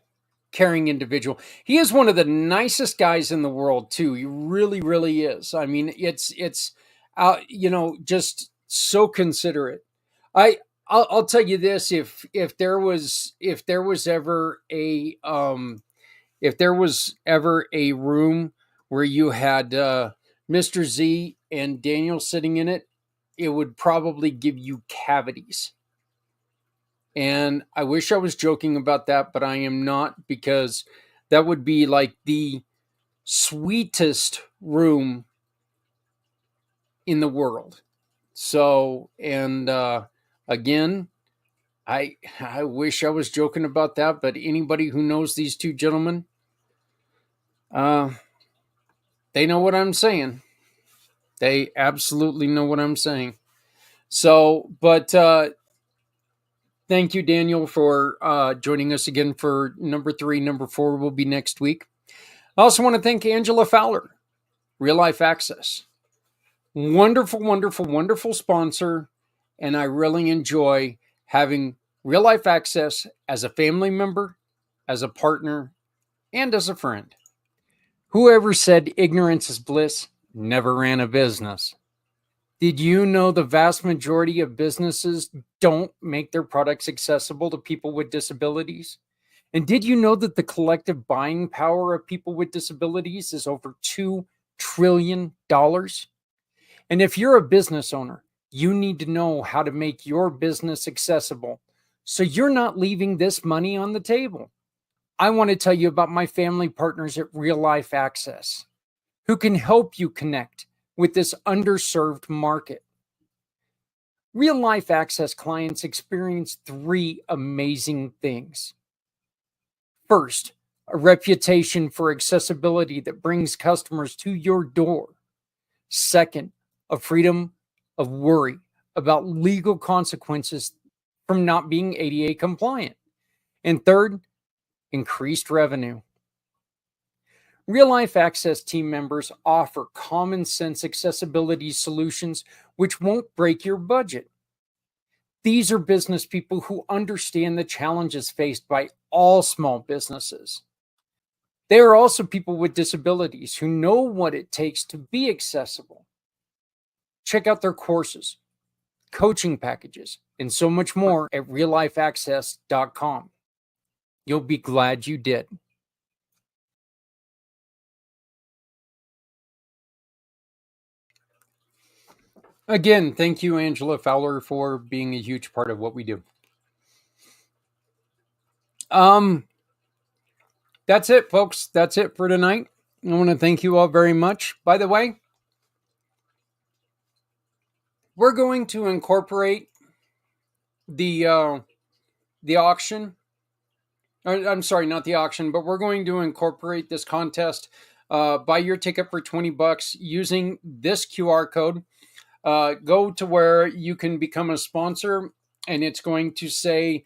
individual. He is one of the nicest guys in the world too. He really, really is. I mean, it's just so considerate. I'll tell you this: if there was ever a room where you had Mr. Z and Daniel sitting in it, it would probably give you cavities. And I wish I was joking about that, but I am not, because that would be like the sweetest room in the world. So, and again, I wish I was joking about that, but anybody who knows these two gentlemen, they know what I'm saying. They absolutely know what I'm saying. So, but thank you, Daniel, for joining us again for number 3. Number 4 will be next week. I also want to thank Angela Fowler, Real Life Access. Wonderful, wonderful, wonderful sponsor. And I really enjoy having Real Life Access as a family member, as a partner, and as a friend. Whoever said ignorance is bliss never ran a business. Did you know the vast majority of businesses don't make their products accessible to people with disabilities? And did you know that the collective buying power of people with disabilities is over $2 trillion? And if you're a business owner, you need to know how to make your business accessible so you're not leaving this money on the table. I want to tell you about my family partners at Real Life Access, who can help you connect with this underserved market. Real Life Access clients experience 3 amazing things. First, a reputation for accessibility that brings customers to your door. Second, a freedom of worry about legal consequences from not being ADA compliant. And third, increased revenue. Real Life Access team members offer common sense accessibility solutions which won't break your budget. These are business people who understand the challenges faced by all small businesses. They are also people with disabilities who know what it takes to be accessible. Check out their courses, coaching packages, and so much more at reallifeaccess.com. You'll be glad you did. Again, thank you, Angela Fowler, for being a huge part of what we do. That's it, folks. That's it for tonight. I want to thank you all very much. By the way, we're going to incorporate the auction. I'm sorry, not the auction, but we're going to incorporate this contest. Buy your ticket for $20 using this QR code. Go to where you can become a sponsor, and it's going to say,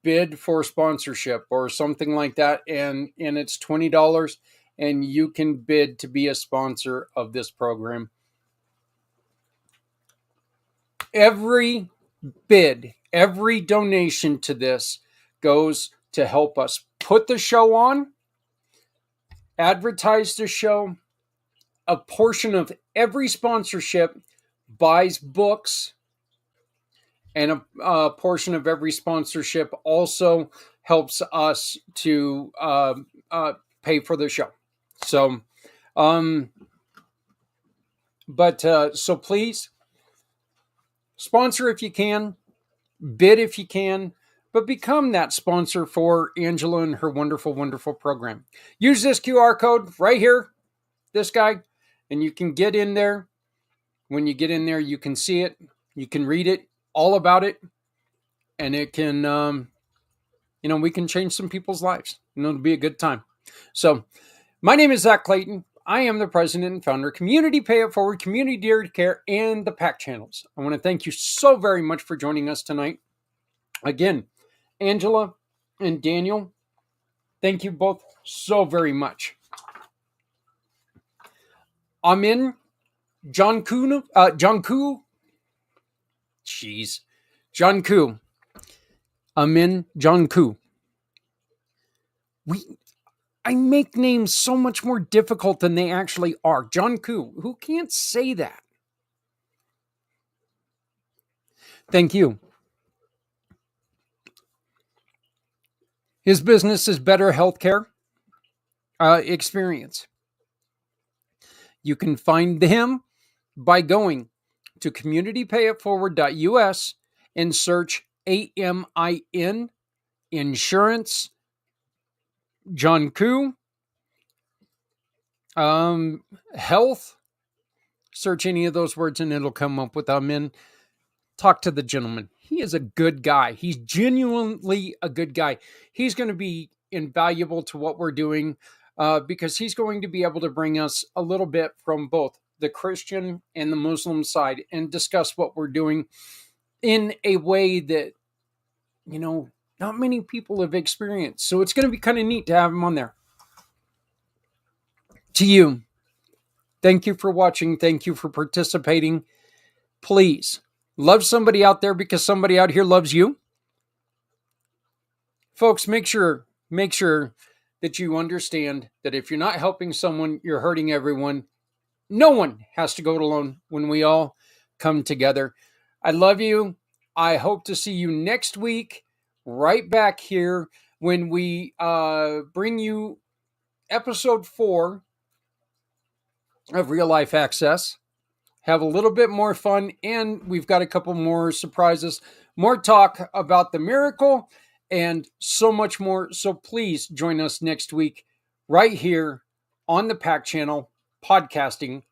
bid for sponsorship or something like that. And it's $20, and you can bid to be a sponsor of this program. Every bid, every donation to this goes to help us put the show on, advertise the show. A portion of every sponsorship buys books, and a portion of every sponsorship also helps us to pay for the show. So, so please sponsor if you can, bid if you can, but become that sponsor for Angela and her wonderful, wonderful program. Use this QR code right here, this guy, and you can get in there. When you get in there, you can see it, you can read it, all about it, and it can, we can change some people's lives. It'll be a good time. So, my name is Zak Clayton. I am the president and founder of Community Pay It Forward, Community Dare to Care, and the IMpACT channels. I want to thank you so very much for joining us tonight. Again, Angela and Daniel, thank you both so very much. Amin Njonkou, Amin Njonkou. I make names so much more difficult than they actually are. Njonkou, who can't say that? Thank you. His business is Better Healthcare Experience. You can find him by going to communitypayitforward.us and search AMIN Insurance Njonkou Health. Search any of those words and it'll come up with Amin. Talk to the gentleman. He is a good guy. He's genuinely a good guy. He's going to be invaluable to what we're doing because he's going to be able to bring us a little bit from both the Christian and the Muslim side and discuss what we're doing in a way that, not many people have experienced. So it's going to be kind of neat to have him on there. To you, thank you for watching. Thank you for participating. Please love somebody out there because somebody out here loves you. Folks, make sure that you understand that if you're not helping someone, you're hurting everyone. No one has to go it alone when we all come together. I love you. I hope to see you next week right back here when we bring you episode 4 of Real Life Access. Have a little bit more fun, and we've got a couple more surprises, more talk about the miracle, and so much more. So please join us next week right here on the PAC channel, podcasting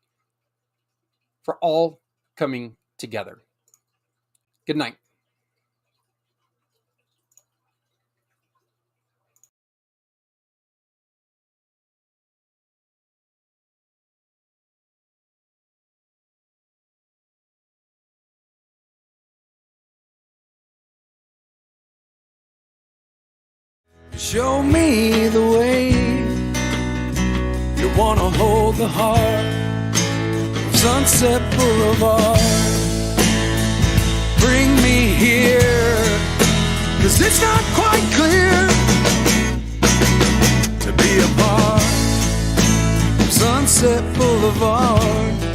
for all coming together. Good night. Show me the way. You wanna hold the heart of Sunset Boulevard. Bring me here, 'cause it's not quite clear to be a part of Sunset Boulevard.